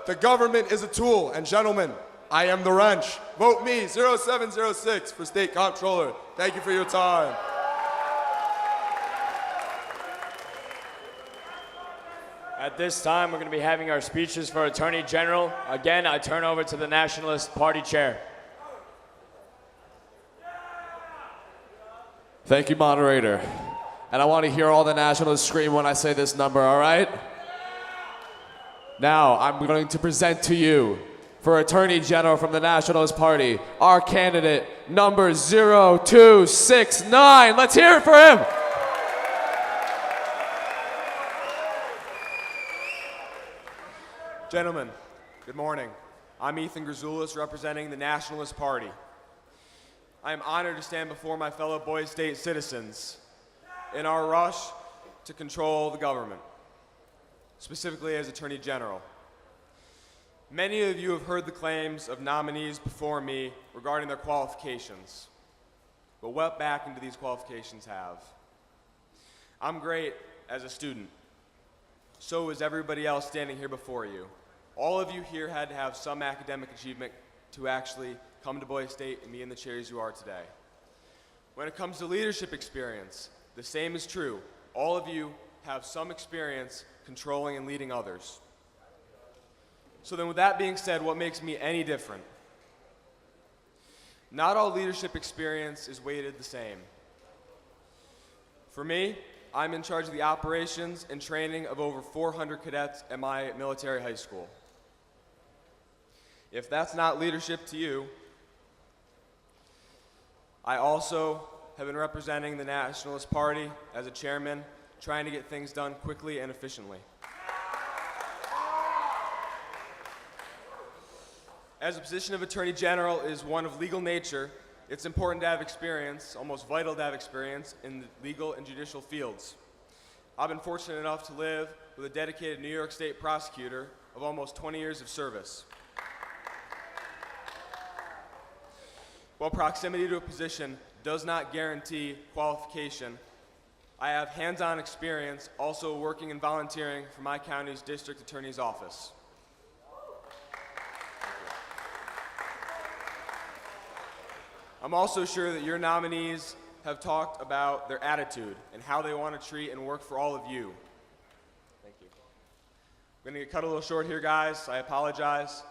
the government is a tool, and gentlemen, I am the Wrench. Vote me, 0706, for State Comptroller. Thank you for your time. At this time, we're going to be having our speeches for Attorney General. Again, I turn over to the Nationalist Party Chair. Thank you, moderator. And I want to hear all the nationalists scream when I say this number, all right? Now, I'm going to present to you, for Attorney General from the Nationalist Party, our candidate, number 0269. Let's hear it for him. Gentlemen, good morning. I'm Ethan Grzoulis, representing the Nationalist Party. I am honored to stand before my fellow Boise State citizens in our rush to control the government, specifically as Attorney General. Many of you have heard the claims of nominees before me regarding their qualifications, but what backing do these qualifications have? I'm great as a student. So is everybody else standing here before you. All of you here had to have some academic achievement to actually come to Boise State and be in the chairs you are today. When it comes to leadership experience, the same is true. All of you have some experience controlling and leading others. So then with that being said, what makes me any different? Not all leadership experience is weighted the same. For me, I'm in charge of the operations and training of over 400 cadets at my military high school. If that's not leadership to you, I also have been representing the Nationalist Party as a chairman, trying to get things done quickly and efficiently. As the position of Attorney General is one of legal nature, it's important to have experience, almost vital to have experience, in the legal and judicial fields. I've been fortunate enough to live with a dedicated New York State prosecutor of almost 20 years of service. While proximity to a position does not guarantee qualification, I have hands-on experience also working and volunteering for my county's district attorney's office. I'm also sure that your nominees have talked about their attitude and how they want to treat and work for all of you. Thank you. I'm going to get cut a little short here, guys. I apologize.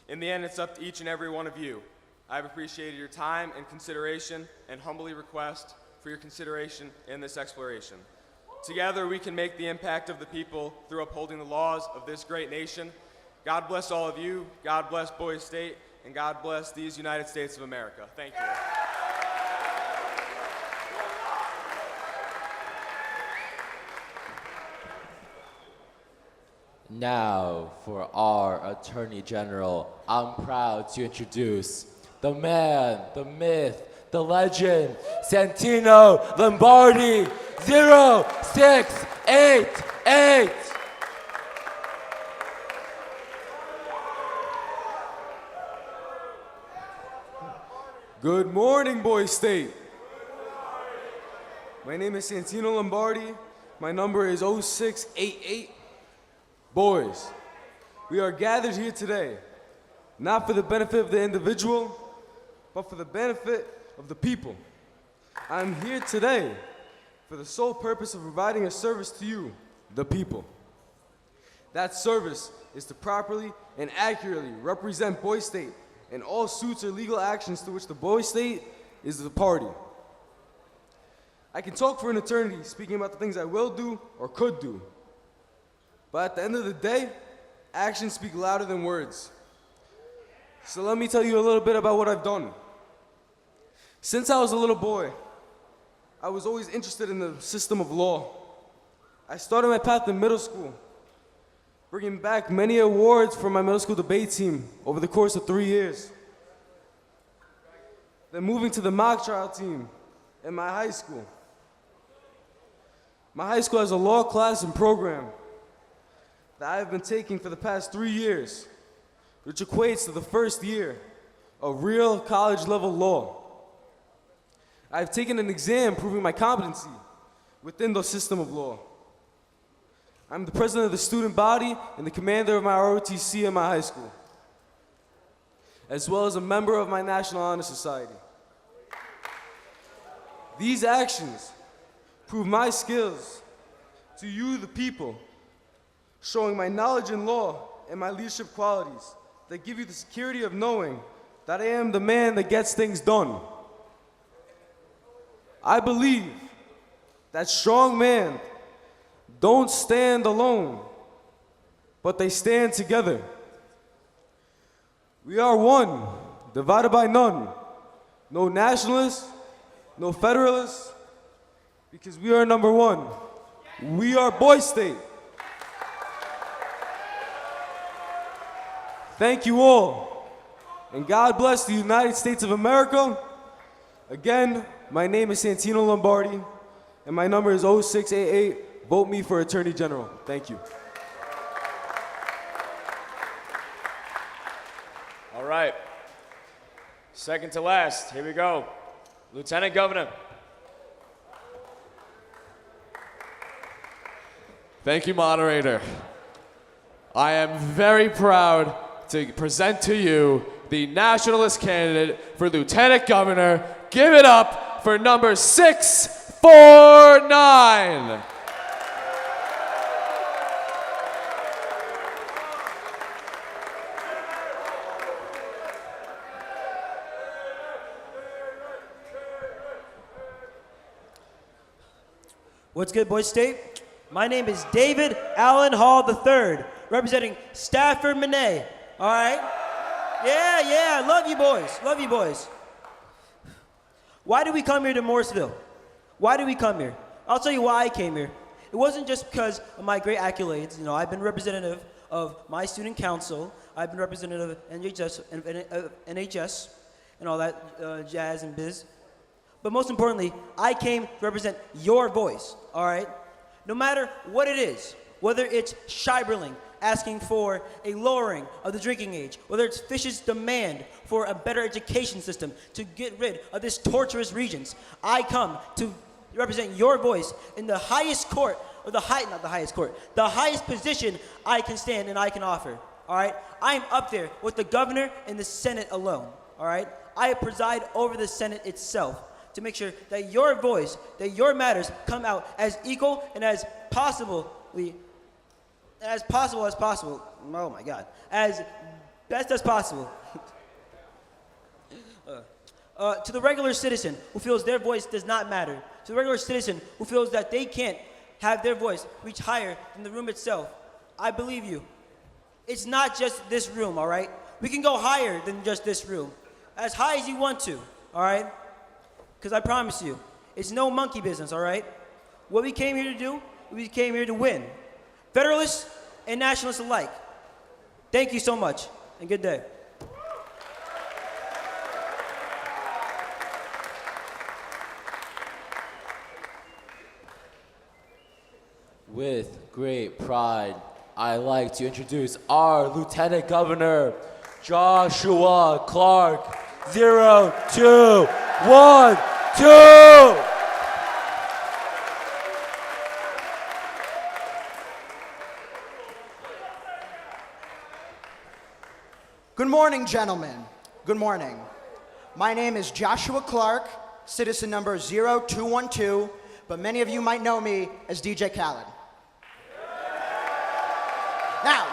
In the end, it's up to each and every one of you. I've appreciated your time and consideration and humbly request for your consideration in this exploration. Together, we can make the impact of the people through upholding the laws of this great nation God bless all of you, God bless Boys State, and God bless these United States of America. Thank you. Now, for our Attorney General, I'm proud to introduce the man, the myth, the legend, Santino Lombardi, 0688. Good morning, Boys State. My name is Santino Lombardi. My number is 0688. Boys, we are gathered here today, not for the benefit of the individual, but for the benefit of the people. I'm here today for the sole purpose of providing a service to you, the people. That service is to properly and accurately represent Boys State in all suits or legal actions to which the Boys State is the party. I can talk for an eternity speaking about the things I will do or could do. But at the end of the day, actions speak louder than words. So let me tell you a little bit about what I've done. Since I was a little boy, I was always interested in the system of law. I started my path in middle school, bringing back many awards for my middle school debate team over the course of 3 years. Then moving to the mock trial team in my high school. My high school has a law class and program that I have been taking for the past 3 years, which equates to the first year of real college-level law. I've taken an exam proving my competency within the system of law. I'm the president of the student body and the commander of my ROTC in my high school, as well as a member of my National Honor Society. These actions prove my skills to you, the people, showing my knowledge in law and my leadership qualities that give you the security of knowing that I am the man that gets things done. I believe that strong men don't stand alone, but they stand together. We are one, divided by none. No nationalists, no federalists, because we are number one. We are Boys State. Thank you all, and God bless the United States of America. Again, my name is Santino Lombardi, and my number is 0688. Vote me for Attorney General. Thank you. All right. Second to last, here we go. Lieutenant Governor. Thank you, moderator. I am very proud to present to you the nationalist candidate for Lieutenant Governor. Give it up for number 649. What's good, Boys State? My name is David Allen Hall III, representing Stafford Monet. All right? Yeah, love you boys. Love you boys. Why did we come here to Morrisville? Why did we come here? I'll tell you why I came here. It wasn't just because of my great accolades. You know, I've been representative of my student council. I've been representative of NHS and all that jazz and biz. But most importantly, I came to represent your voice, all right? No matter what it is, whether it's Schreiberling asking for a lowering of the drinking age, whether it's Fish's demand for a better education system to get rid of this torturous Regents, I come to represent your voice in the highest court, or the highest position I can stand and I can offer, all right? I am up there with the governor and the Senate alone, all right? I preside over the Senate itself to make sure that your voice, that your matters come out as equal and as possible. Oh my God, as best as possible. To the regular citizen who feels their voice does not matter, to the regular citizen who feels that they can't have their voice reach higher than the room itself, I believe you. It's not just this room, all right? We can go higher than just this room. As high as you want to, all right? Because I promise you, it's no monkey business, all right? What we came here to do, we came here to win. Federalists and nationalists alike. Thank you so much, and good day. With great pride, I'd like to introduce our Lieutenant Governor, Joshua Clark, 0212. Good morning, gentlemen. Good morning. My name is Joshua Clark, citizen number 0212, but many of you might know me as DJ Khaled.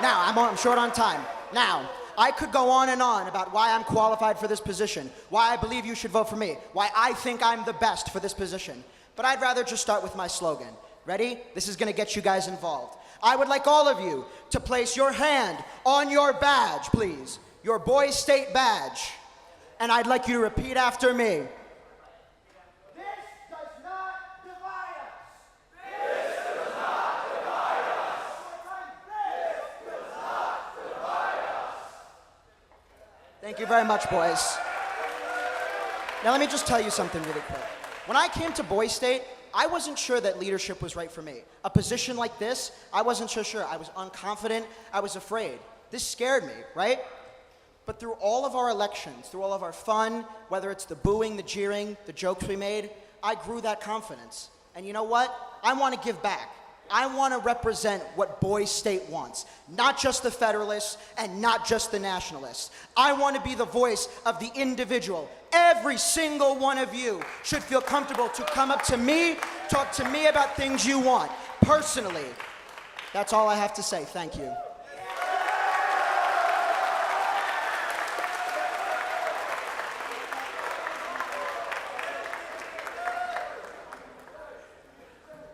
Now, I'm short on time. Now, I could go on and on about why I'm qualified for this position, why I believe you should vote for me, why I think I'm the best for this position. But I'd rather just start with my slogan. Ready? This is gonna get you guys involved. I would like all of you to place your hand on your badge, please. Your Boys State badge. And I'd like you to repeat after me. Thank you very much, boys. Now let me just tell you something really quick. When I came to Boys State, I wasn't sure that leadership was right for me. A position like this, I wasn't so sure. I was unconfident, I was afraid. This scared me, right? But through all of our elections, through all of our fun, whether it's the booing, the jeering, the jokes we made, I grew that confidence. And you know what? I want to give back. I want to represent what Boys State wants, not just the Federalists and not just the Nationalists. I want to be the voice of the individual. Every single one of you should feel comfortable to come up to me, talk to me about things you want, personally. That's all I have to say. Thank you.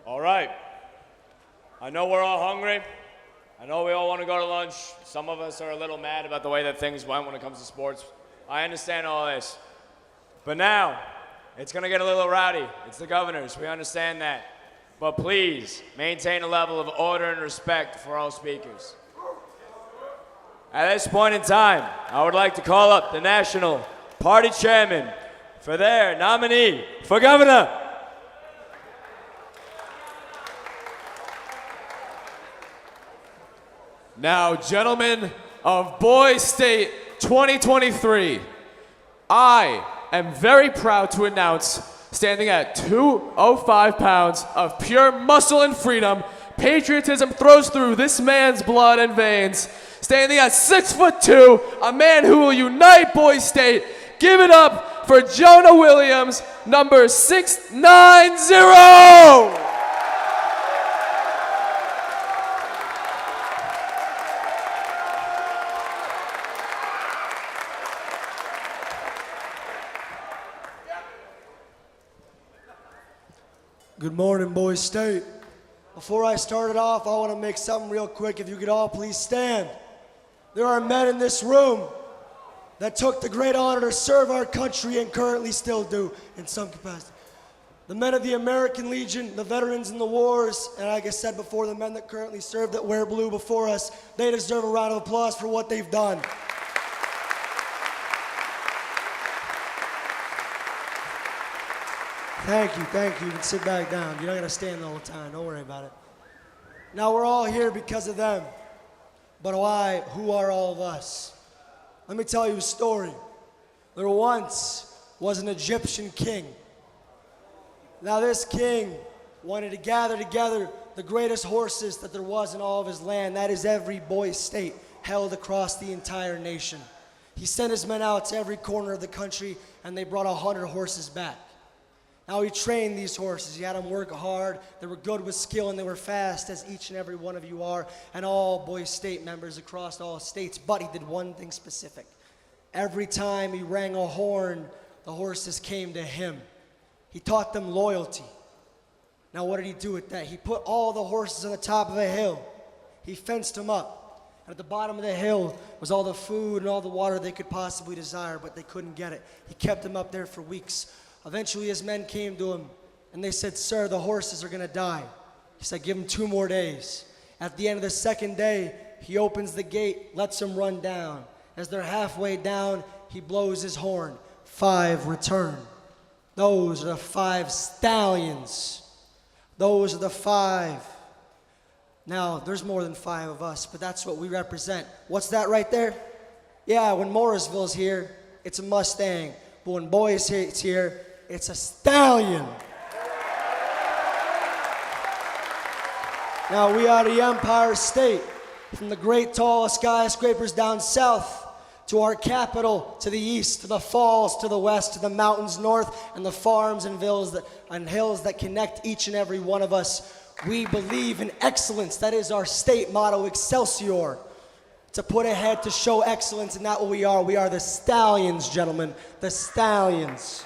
All right. I know we're all hungry. I know we all want to go to lunch. Some of us are a little mad about the way that things went when it comes to sports. I understand all this. But now, it's going to get a little rowdy. It's the governors. We understand that. But please, maintain a level of order and respect for all speakers. At this point in time, I would like to call up the National Party Chairman for their nominee for governor. Now, gentlemen of Boys State 2023, I am very proud to announce, standing at 205 pounds of pure muscle and freedom, patriotism throws through this man's blood and veins, standing at 6'2", a man who will unite Boys State. Give it up for Jonah Williams, number 690. Good morning, Boys State. Before I start it off, I want to make something real quick. If you could all please stand. There are men in this room that took the great honor to serve our country and currently still do in some capacity. The men of the American Legion, the veterans in the wars, and like I said before, the men that currently serve that wear blue before us, they deserve a round of applause for what they've done. Thank you, thank you. You can sit back down. You're not gonna stand the whole time, don't worry about it. Now we're all here because of them. But why, who are all of us? Let me tell you a story. There once was an Egyptian king. Now this king wanted to gather together the greatest horses that there was in all of his land. That is every Boys State held across the entire nation. He sent his men out to every corner of the country and they brought 100 horses back. Now he trained these horses, he had them work hard, they were good with skill and they were fast as each and every one of you are, and all Boys State members across all states, but he did one thing specific. Every time he rang a horn, the horses came to him. He taught them loyalty. Now what did he do with that? He put all the horses on the top of a hill. He fenced them up. And at the bottom of the hill was all the food and all the water they could possibly desire, but they couldn't get it. He kept them up there for weeks. Eventually his men came to him and they said, "Sir, the horses are gonna die." He said, "Give them 2 more days." At the end of the second day, he opens the gate, lets them run down. As they're halfway down, he blows his horn. 5 return. Those are the 5 stallions. Those are the 5. Now, there's more than 5 of us, but that's what we represent. What's that right there? Yeah, when Morrisville's here, it's a Mustang. But when Boy State's here, it's a stallion. Now, we are the Empire State. From the great tall skyscrapers down south to our capital to the east, to the falls to the west, to the mountains north, and the farms and hills that connect each and every one of us. We believe in excellence. That is our state motto, Excelsior. To put ahead, to show excellence, and that's what we are. We are the Stallions, gentlemen, the Stallions.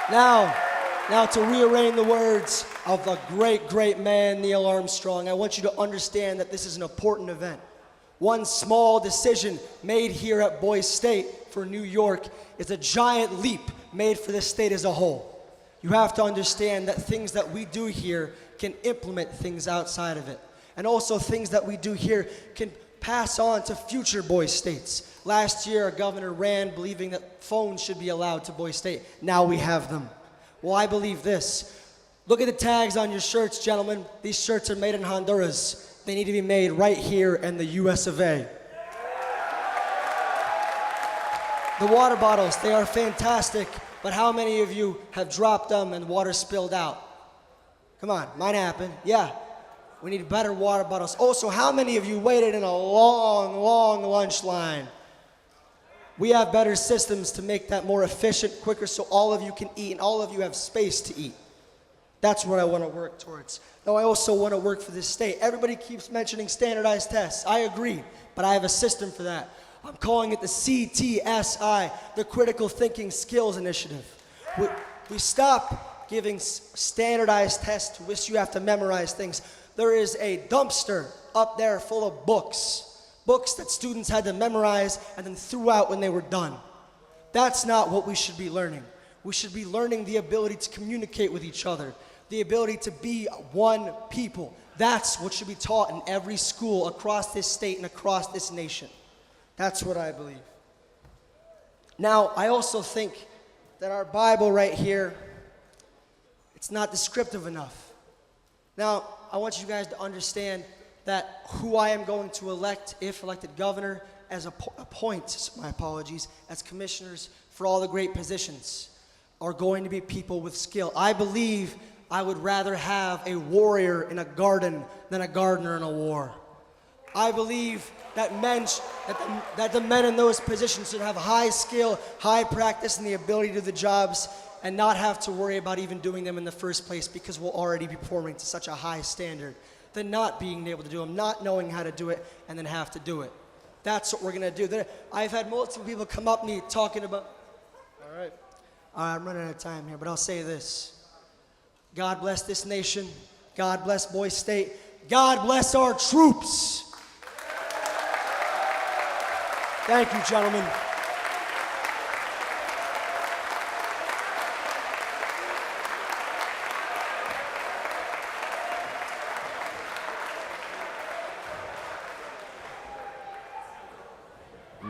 Now to rearrange the words of the great, great man, Neil Armstrong, I want you to understand that this is an important event. One small decision made here at Boise State for New York is a giant leap made for the state as a whole. You have to understand that things that we do here can implement things outside of it. And also things that we do here can pass on to future Boise States. Last year, our governor ran believing that phones should be allowed to Boise State. Now we have them. Well, I believe this. Look at the tags on your shirts, gentlemen. These shirts are made in Honduras. They need to be made right here in the US of A. The water bottles, they are fantastic, but how many of you have dropped them and water spilled out? Come on, might happen. Yeah, we need better water bottles. Also, how many of you waited in a long, long lunch line? We have better systems to make that more efficient, quicker, so all of you can eat and all of you have space to eat. That's what I want to work towards. Now, I also want to work for this state. Everybody keeps mentioning standardized tests. I agree, but I have a system for that. I'm calling it the CTSI, the Critical Thinking Skills Initiative. We stop giving standardized tests to which you have to memorize things. There is a dumpster up there full of books that students had to memorize and then threw out when they were done. That's not what we should be learning. We should be learning the ability to communicate with each other, the ability to be one people. That's what should be taught in every school across this state and across this nation. That's what I believe. Now, I also think that our Bible right here, it's not descriptive enough. Now, I want you guys to understand that who I am going to elect, if elected governor, as appoint, my apologies, as commissioners for all the great positions are going to be people with skill. I believe I would rather have a warrior in a garden than a gardener in a war. I believe that the men in those positions should have high skill, high practice, and the ability to do the jobs and not have to worry about even doing them in the first place because we'll already be performing to such a high standard than not being able to do them, not knowing how to do it, and then have to do it. That's what we're going to do. I've had multiple people come up to me talking about, all right, I'm running out of time here, but I'll say this. God bless this nation. God bless Boise State. God bless our troops. Thank you, gentlemen.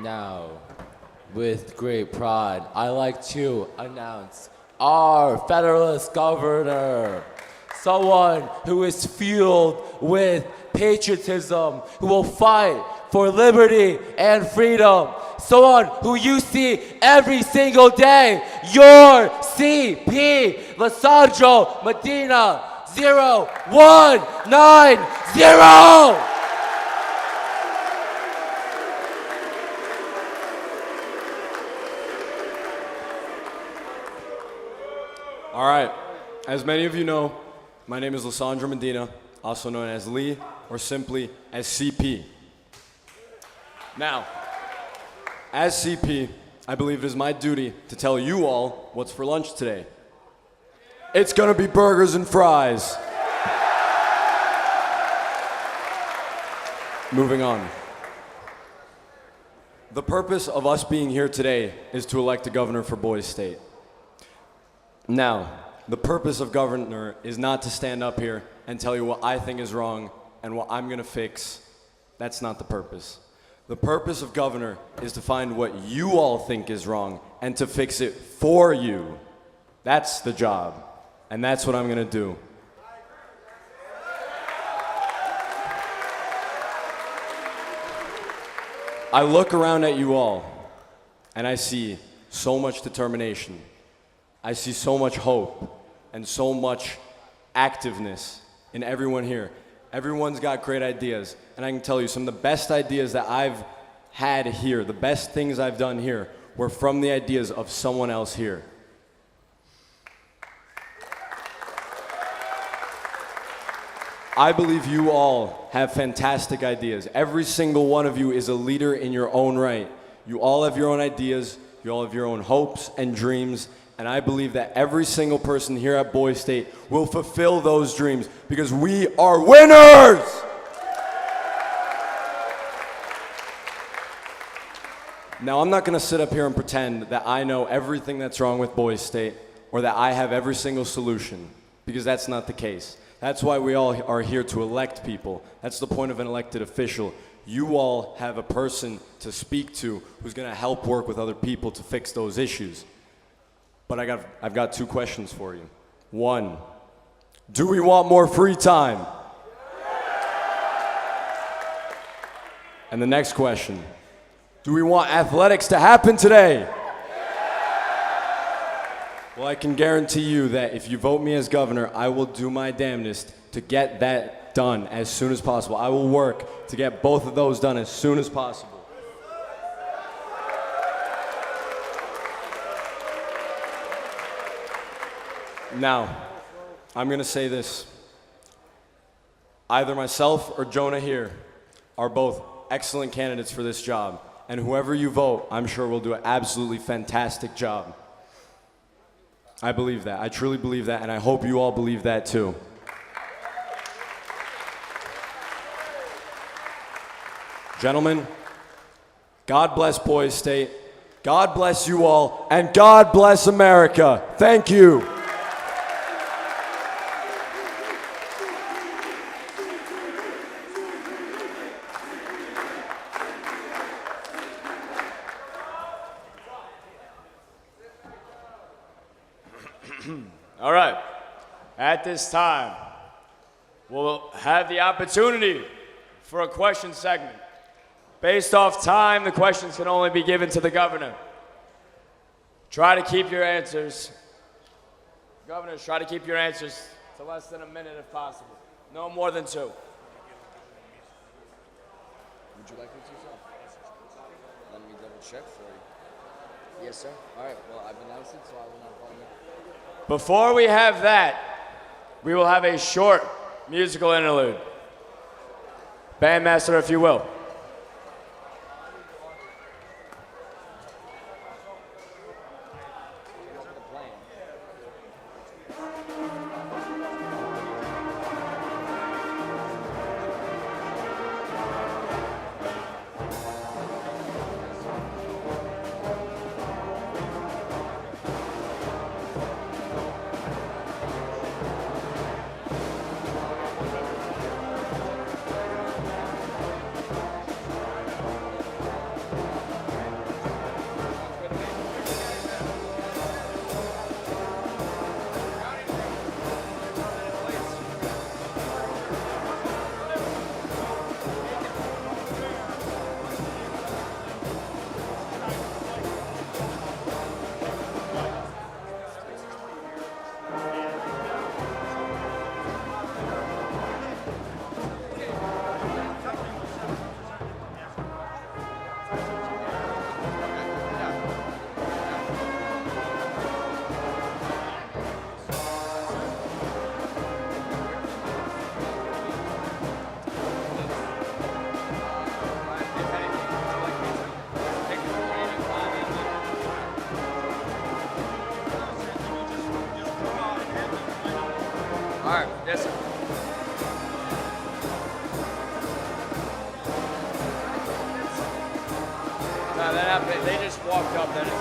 Now, with great pride, I like to announce our Federalist Governor, someone who is fueled with patriotism, who will fight for liberty and freedom, someone who you see every single day, your CP, Lissandro Medina, 0190. All right, as many of you know, my name is Lissandro Medina, also known as Lee, or simply as CP. Now, as CP, I believe it is my duty to tell you all what's for lunch today. It's gonna be burgers and fries. Moving on. The purpose of us being here today is to elect a governor for Boise State. Now, the purpose of governor is not to stand up here and tell you what I think is wrong and what I'm gonna fix. That's not the purpose. The purpose of governor is to find what you all think is wrong and to fix it for you. That's the job, and that's what I'm gonna do. I look around at you all, and I see so much determination. I see so much hope and so much activeness in everyone here. Everyone's got great ideas, and I can tell you some of the best ideas that I've had here, the best things I've done here, were from the ideas of someone else here. I believe you all have fantastic ideas. Every single one of you is a leader in your own right. You all have your own ideas, you all have your own hopes and dreams, and I believe that every single person here at Boise State will fulfill those dreams because we are winners! Now, I'm not gonna sit up here and pretend that I know everything that's wrong with Boise State or that I have every single solution, because that's not the case. That's why we all are here to elect people. That's the point of an elected official. You all have a person to speak to who's gonna help work with other people to fix those issues. But I've got two questions for you. One, do we want more free time? And the next question, do we want athletics to happen today? Well, I can guarantee you that if you vote me as governor, I will do my damnedest to get that done as soon as possible. I will work to get both of those done as soon as possible. Now, I'm gonna say this. Either myself or Jonah here are both excellent candidates for this job, and whoever you vote, I'm sure will do an absolutely fantastic job. I believe that. I truly believe that, and I hope you all believe that too. Gentlemen, God bless Boise State, God bless you all, and God bless America. Thank you. All right. At this time, we'll have the opportunity for a question segment. Based off time, the questions can only be given to the governor. Try to keep your answers. Governors, try to keep your answers to less than a minute if possible. No more than 2. Would you like me to, sir? Let me double check for you. Yes, sir. All right. Well, I've announced it, so I will not follow you. Before we have that, we will have a short musical interlude. Bandmaster, if you will. happened. They just walked up. That is.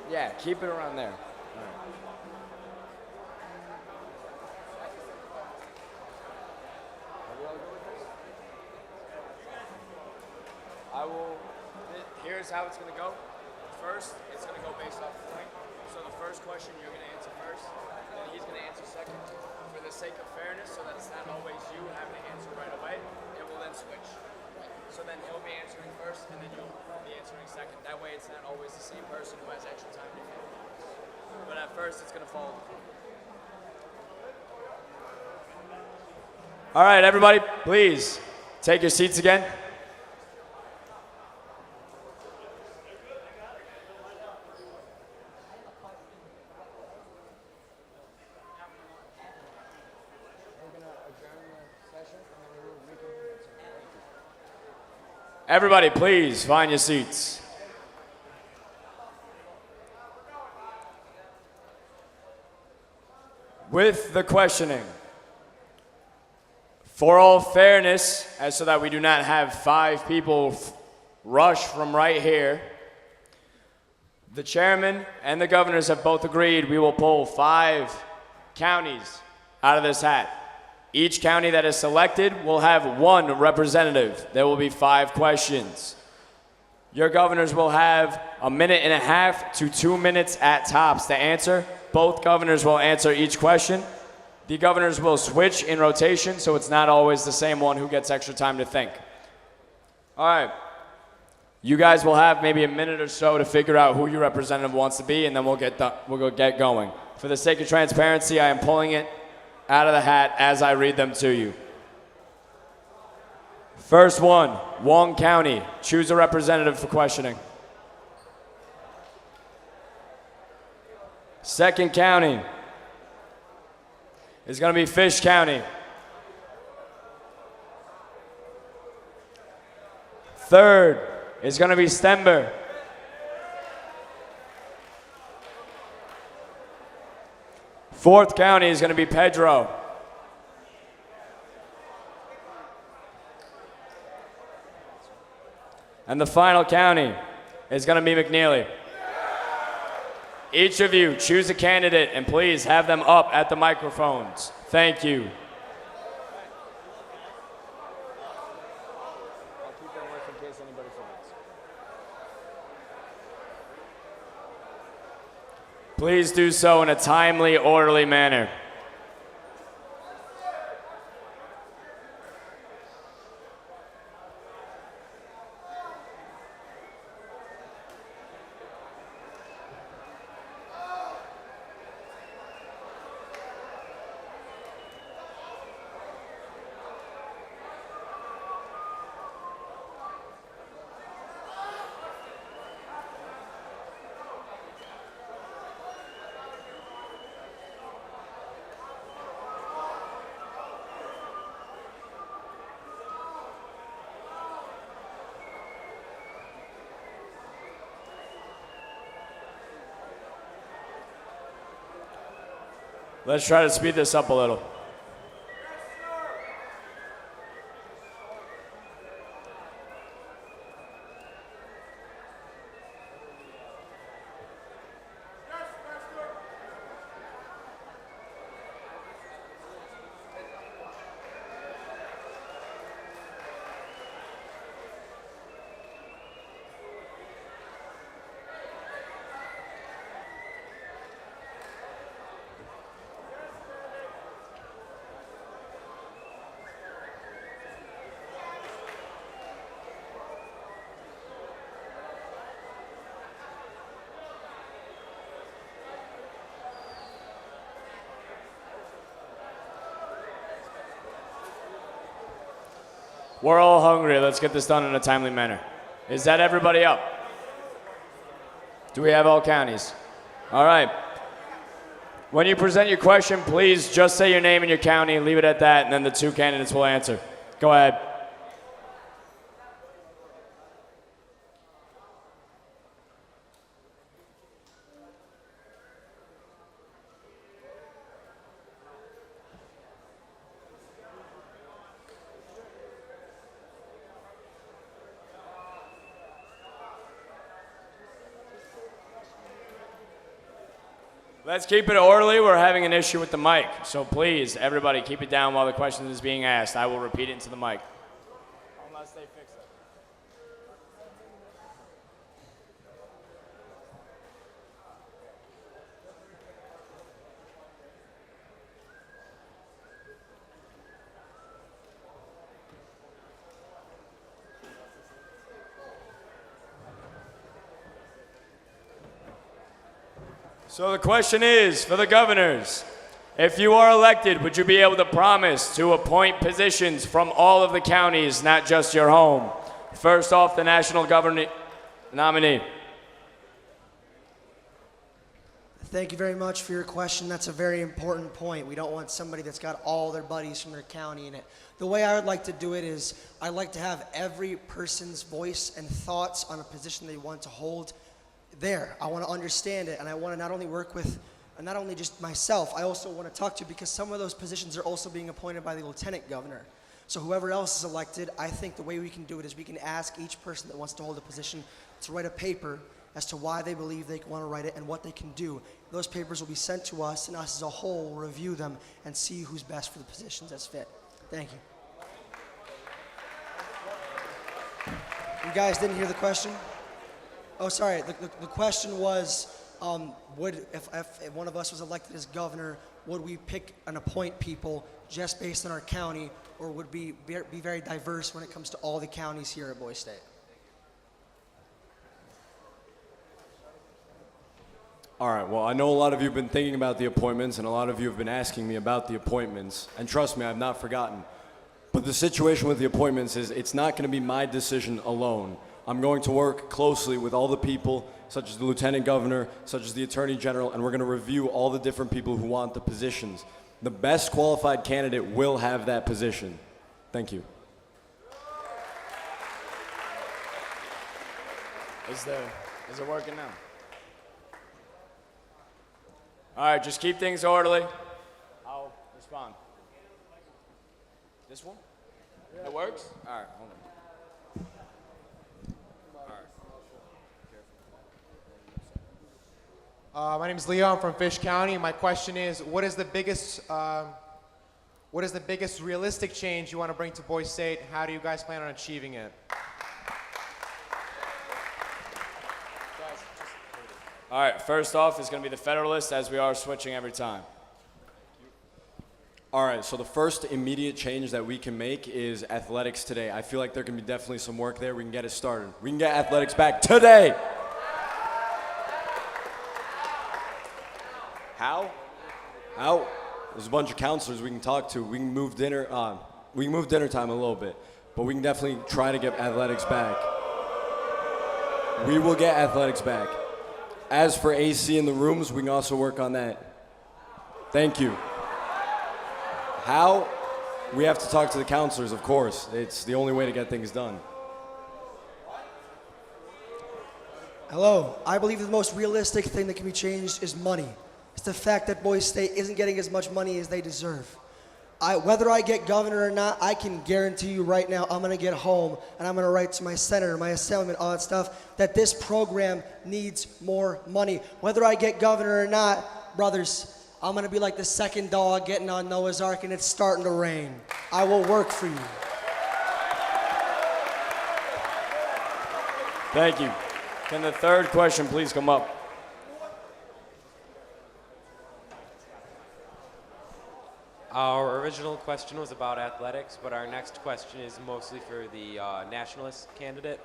Yeah, keep it around there. Here's how it's going to go. First, it's going to go based off point. So the first question you're going to answer first, then he's going to answer second. For the sake of fairness, so that it's not always you having to answer right away, it will then switch. So then he'll be answering first, and then you'll be answering second. That way it's not always the same person who has extra time to think. But at first, it's going to follow. All right, everybody, please take your seats again. Everybody, please find your seats. With the questioning, for all fairness, as so that we do not have 5 people rush from right here, the chairman and the governors have both agreed we will pull 5 counties out of this hat. Each county that is selected will have 1 representative. There will be 5 questions. Your governors will have 1.5 to 2 minutes at tops to answer. Both governors will answer each question. The governors will switch in rotation, so it's not always the same one who gets extra time to think. All right. You guys will have maybe a minute or so to figure out who your representative wants to be, and then we'll get going. For the sake of transparency, I am pulling it out of the hat as I read them to you. First one, Wong County. Choose a representative for questioning. Second county is going to be Fish County. Third is going to be Stember. Fourth county is going to be Pedro. And the final county is going to be McNeely. Each of you choose a candidate and please have them up at the microphones. Thank you. Please do so in a timely, orderly manner. Let's try to speed this up a little. We're all hungry. Let's get this done in a timely manner. Is that everybody up? Do we have all counties? All right. When you present your question, please just say your name and your county and leave it at that, and then the two candidates will answer. Go ahead. Let's keep it orderly. We're having an issue with the mic. So please, everybody, keep it down while the question is being asked. I will repeat it into the mic. Unless they fix it. So the question is, for the governors, if you are elected, would you be able to promise to appoint positions from all of the counties, not just your home? First off, the national governor nominee. Thank you very much for your question. That's a very important point. We don't want somebody that's got all their buddies from their county in it. The way I would like to do it is I'd like to have every person's voice and thoughts on a position they want to hold there. I want to understand it, and I want to not only work with not only just myself, I also want to talk to, because some of those positions are also being appointed by the lieutenant governor. So whoever else is elected, I think the way we can do it is we can ask each person that wants to hold a position to write a paper as to why they believe they want to write it and what they can do. Those papers will be sent to us, and us as a whole will review them and see who's best for the positions as fit. Thank you. You guys didn't hear the question? Oh, sorry. The question was, if one of us was elected as governor, would we pick and appoint people just based on our county, or would we be very diverse when it comes to all the counties here at Boise State? All right, well, I know a lot of you have been thinking about the appointments, and a lot of you have been asking me about the appointments, and trust me, I've not forgotten. But the situation with the appointments is it's not going to be my decision alone. I'm going to work closely with all the people, such as the lieutenant governor, such as the attorney general, and we're going to review all the different people who want the positions. The best qualified candidate will have that position. Thank you. Is it working now? All right, just keep things orderly. I'll respond. This one? It works? All right, hold on. My name is Leo. I'm from Fish County. My question is, what is the biggest realistic change you want to bring to Boise State? How do you guys plan on achieving it? All right, first off is going to be the Federalist, as we are switching every time. All right, so the first immediate change that we can make is athletics today. I feel like there can be definitely some work there. We can get it started. We can get athletics back today. How? There's a bunch of counselors we can talk to. We can move dinner time a little bit, but we can definitely try to get athletics back. We will get athletics back. As for AC in the rooms, we can also work on that. Thank you. How? We have to talk to the counselors, of course. It's the only way to get things done. Hello. I believe the most realistic thing that can be changed is money. It's the fact that Boise State isn't getting as much money as they deserve. Whether I get governor or not, I can guarantee you right now I'm going to get home and I'm going to write to my senator, my assemblyman, all that stuff, that this program needs more money. Whether I get governor or not, brothers, I'm going to be like the second dog getting on Noah's Ark and it's starting to rain. I will work for you. Thank you. Can the third question please come up? Our original question was about athletics, but our next question is mostly for the Nationalist candidate.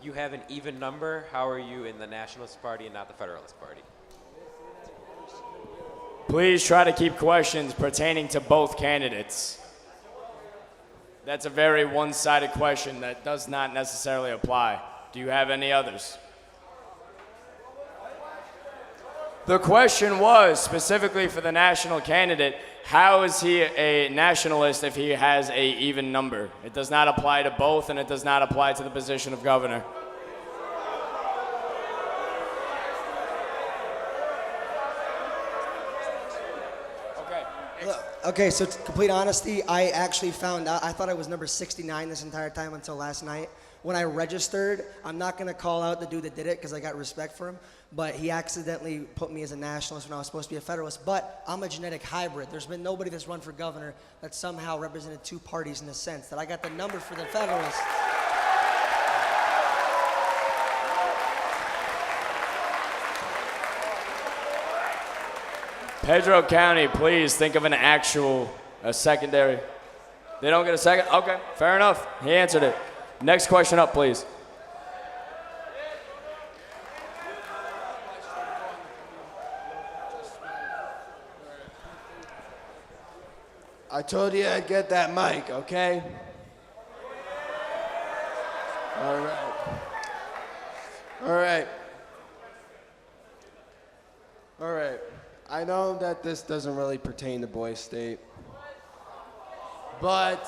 You have an even number. How are you in the Nationalist Party and not the Federalist Party? Please try to keep questions pertaining to both candidates. That's a very one-sided question that does not necessarily apply. Do you have any others? The question was specifically for the national candidate, how is he a nationalist if he has a even number? It does not apply to both, and it does not apply to the position of governor. Okay, so to complete honesty, I actually found out, I thought I was number 69 this entire time until last night. When I registered, I'm not gonna call out the dude that did it because I got respect for him, but he accidentally put me as a nationalist when I was supposed to be a Federalist, but I'm a genetic hybrid. There's been nobody that's run for governor that somehow represented two parties in the sense that I got the number for the Federalists. Pedro County, please think of an actual, secondary. They don't get a second? Okay, fair enough. He answered it. Next question up, please. I told you I'd get that mic, okay? All right. All right. All right. I know that this doesn't really pertain to Boys State, but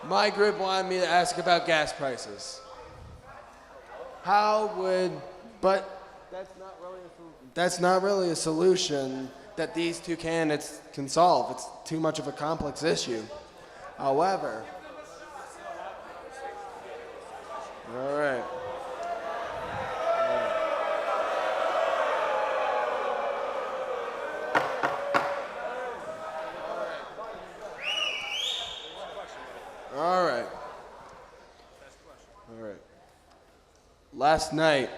my group wanted me to ask about gas prices. But that's not really a solution that these two candidates can solve. It's too much of a complex issue. However, all right. All right. All right. Last night,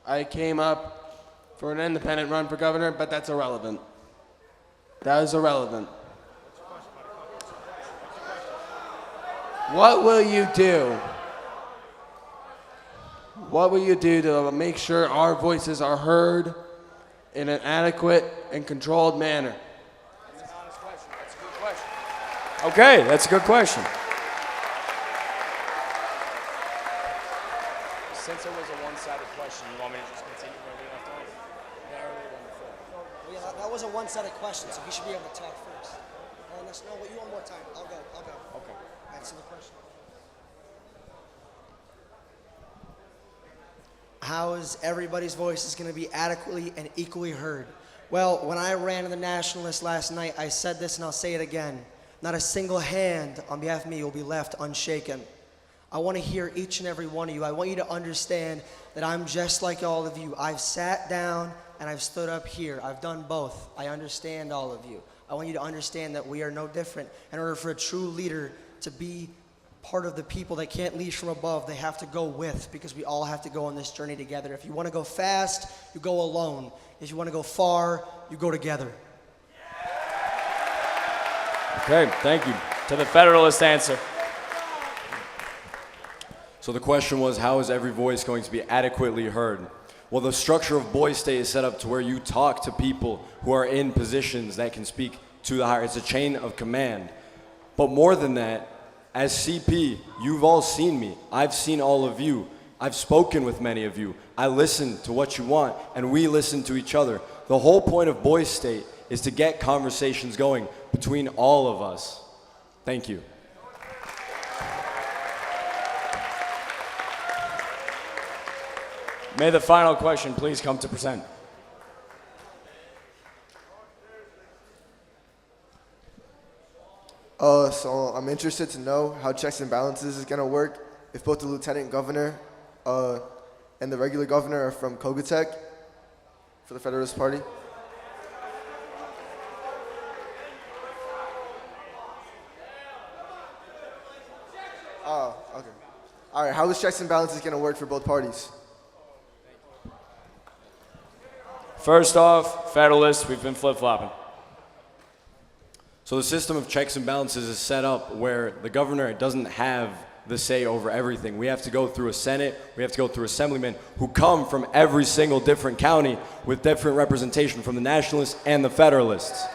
I came up for an independent run for governor, but that's irrelevant. That is irrelevant. What will you do? What will you do to make sure our voices are heard in an adequate and controlled manner? Okay, that's a good question. Since it was a one-sided question, you want me to just continue where we left off? Well, yeah, that was a one-sided question, so he should be able to talk first. No, wait, you one more time. I'll go. Okay. Answer the question. How is everybody's voices going to be adequately and equally heard? Well, when I ran in the Nationalists last night, I said this and I'll say it again. Not a single hand on behalf of me will be left unshaken. I want to hear each and every one of you. I want you to understand that I'm just like all of you. I've sat down and I've stood up here. I've done both. I understand all of you. I want you to understand that we are no different. In order for a true leader to be part of the people that can't lead from above, they have to go with, because we all have to go on this journey together. If you want to go fast, you go alone. If you want to go far, you go together. Okay, thank you. To the Federalist answer. So the question was, how is every voice going to be adequately heard? Well, the structure of Boys State is set up to where you talk to people who are in positions that can speak to the higher. It's a chain of command. But more than that, as CP, you've all seen me. I've seen all of you. I've spoken with many of you. I listen to what you want, and we listen to each other. The whole point of Boys State is to get conversations going between all of us. Thank you. May the final question please come to present. So I'm interested to know how checks and balances is gonna work if both the lieutenant governor and the regular governor are from Kogatek for the Federalist Party. Oh, okay. All right, how is checks and balances gonna work for both parties? First off, Federalists, we've been flip-flopping. So the system of checks and balances is set up where the governor doesn't have the say over everything. We have to go through a Senate, we have to go through assemblymen who come from every single different county with different representation from the Nationalists and the Federalists.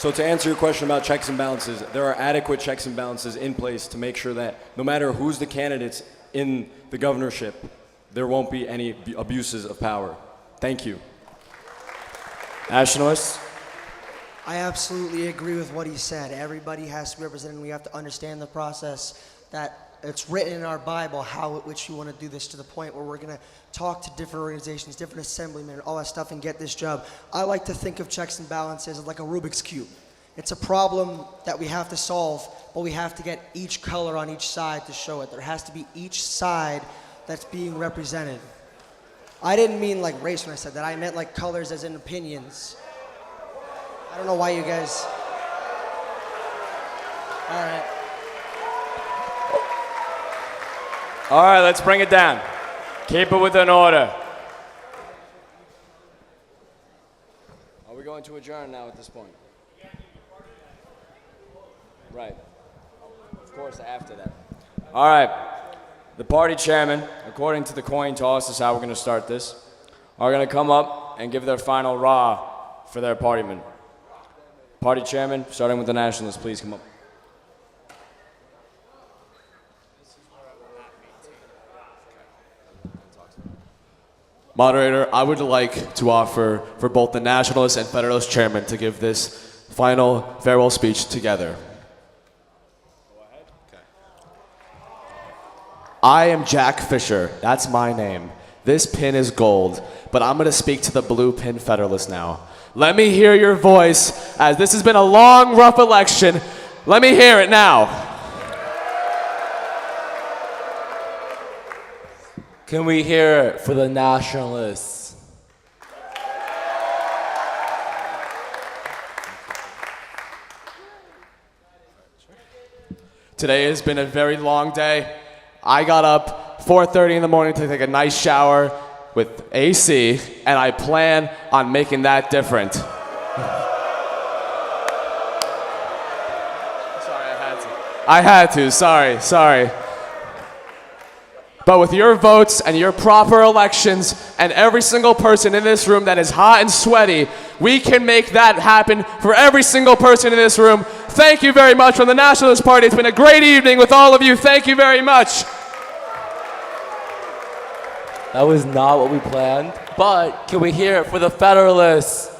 So to answer your question about checks and balances, there are adequate checks and balances in place to make sure that no matter who's the candidates in the governorship, there won't be any abuses of power. Thank you. Nationalists? I absolutely agree with what he said. Everybody has to be represented, and we have to understand the process that it's written in our Bible how which you want to do this, to the point where we're going to talk to different organizations, different assemblymen, all that stuff, and get this job. I like to think of checks and balances as like a Rubik's Cube. It's a problem that we have to solve, but we have to get each color on each side to show it. There has to be each side that's being represented. I didn't mean like race when I said that. I meant like colors as in opinions. I don't know why you guys... All right. All right, let's bring it down. Keep it within order. Are we going to adjourn now at this point? Right. Of course, after that. All right. The party chairman, according to the coin toss, is how we're going to start this, are going to come up and give their final rah for their partyman. Party chairman, starting with the nationalists, please come up. Moderator, I would like to offer for both the Nationalist and Federalist chairman to give this final farewell speech together. I am Jack Fisher. That's my name. This pin is gold, but I'm going to speak to the blue pin Federalist now. Let me hear your voice, as this has been a long, rough election. Let me hear it now. Can we hear it for the Nationalists? Today has been a very long day. I got up 4:30 in the morning to take a nice shower with AC, and I plan on making that different. Sorry, I had to, sorry. But with your votes and your proper elections and every single person in this room that is hot and sweaty, we can make that happen for every single person in this room. Thank you very much from the Nationalist Party. It's been a great evening with all of you. Thank you very much. That was not what we planned, but can we hear it for the Federalists?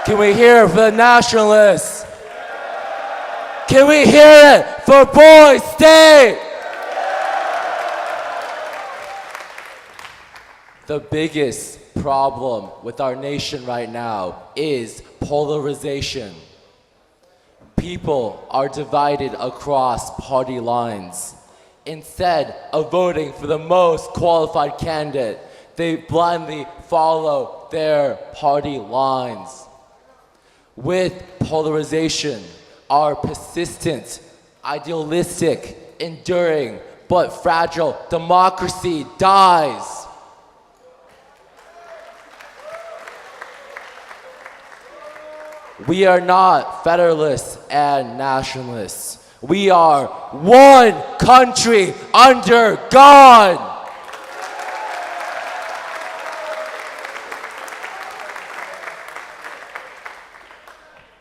Can we hear it for the Nationalists? Can we hear it for Boise State? The biggest problem with our nation right now is polarization. People are divided across party lines. Instead of voting for the most qualified candidate, they blindly follow their party lines. With polarization, our persistent, idealistic, enduring, but fragile democracy dies. We are not Federalists and Nationalists. We are one country under God.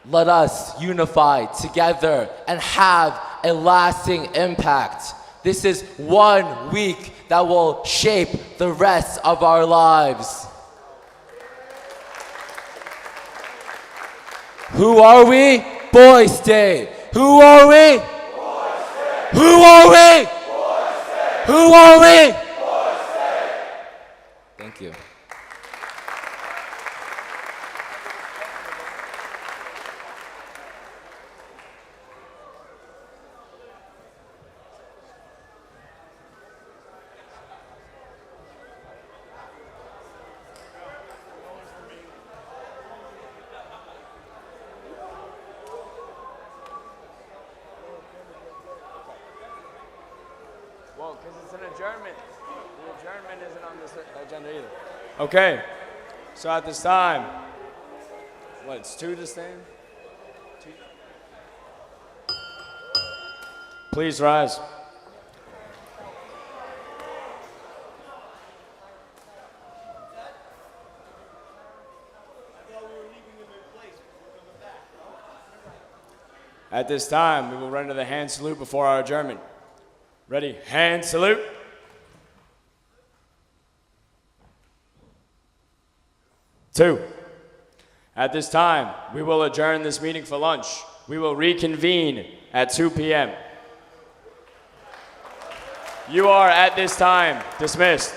Let us unify together and have a lasting impact. This is 1 week that will shape the rest of our lives. Who are we? Boise State. Who are we? Boise State. Who are we? Boise State. Who are we? Boise State. Thank you. Well, because it's an adjournment. The adjournment isn't on this agenda either. Okay, so at this time, what, it's 2 to stand? 2? Please rise. At this time, we will render the hand salute before our adjournment. Ready? Hand salute. Two. At this time, we will adjourn this meeting for lunch. We will reconvene at 2 p.m. You are at this time dismissed.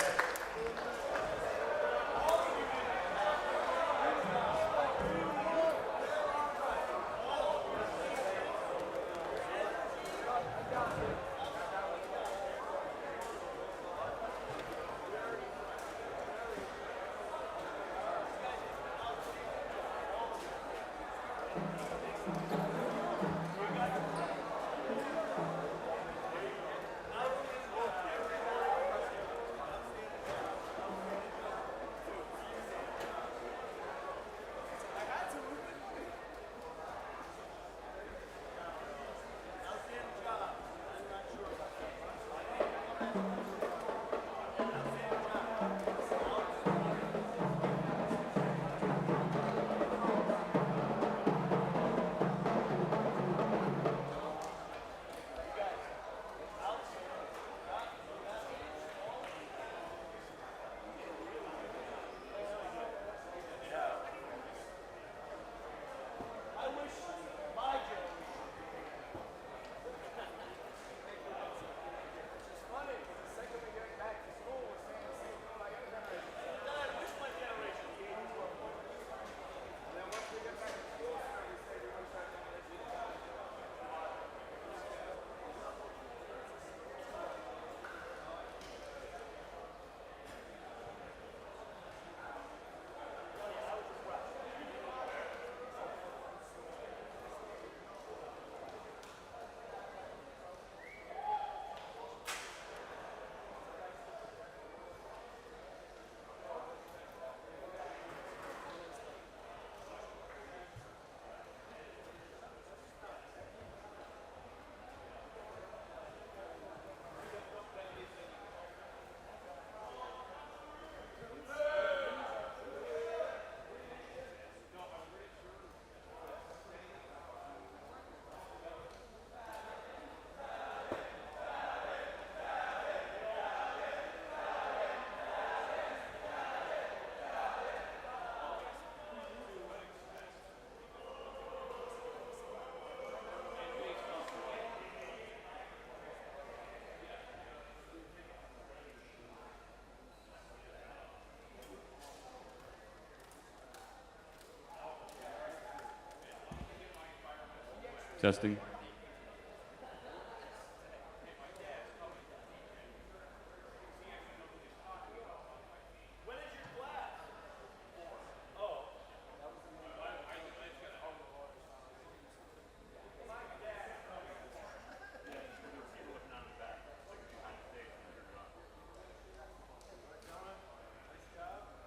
Testing.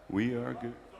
We are good.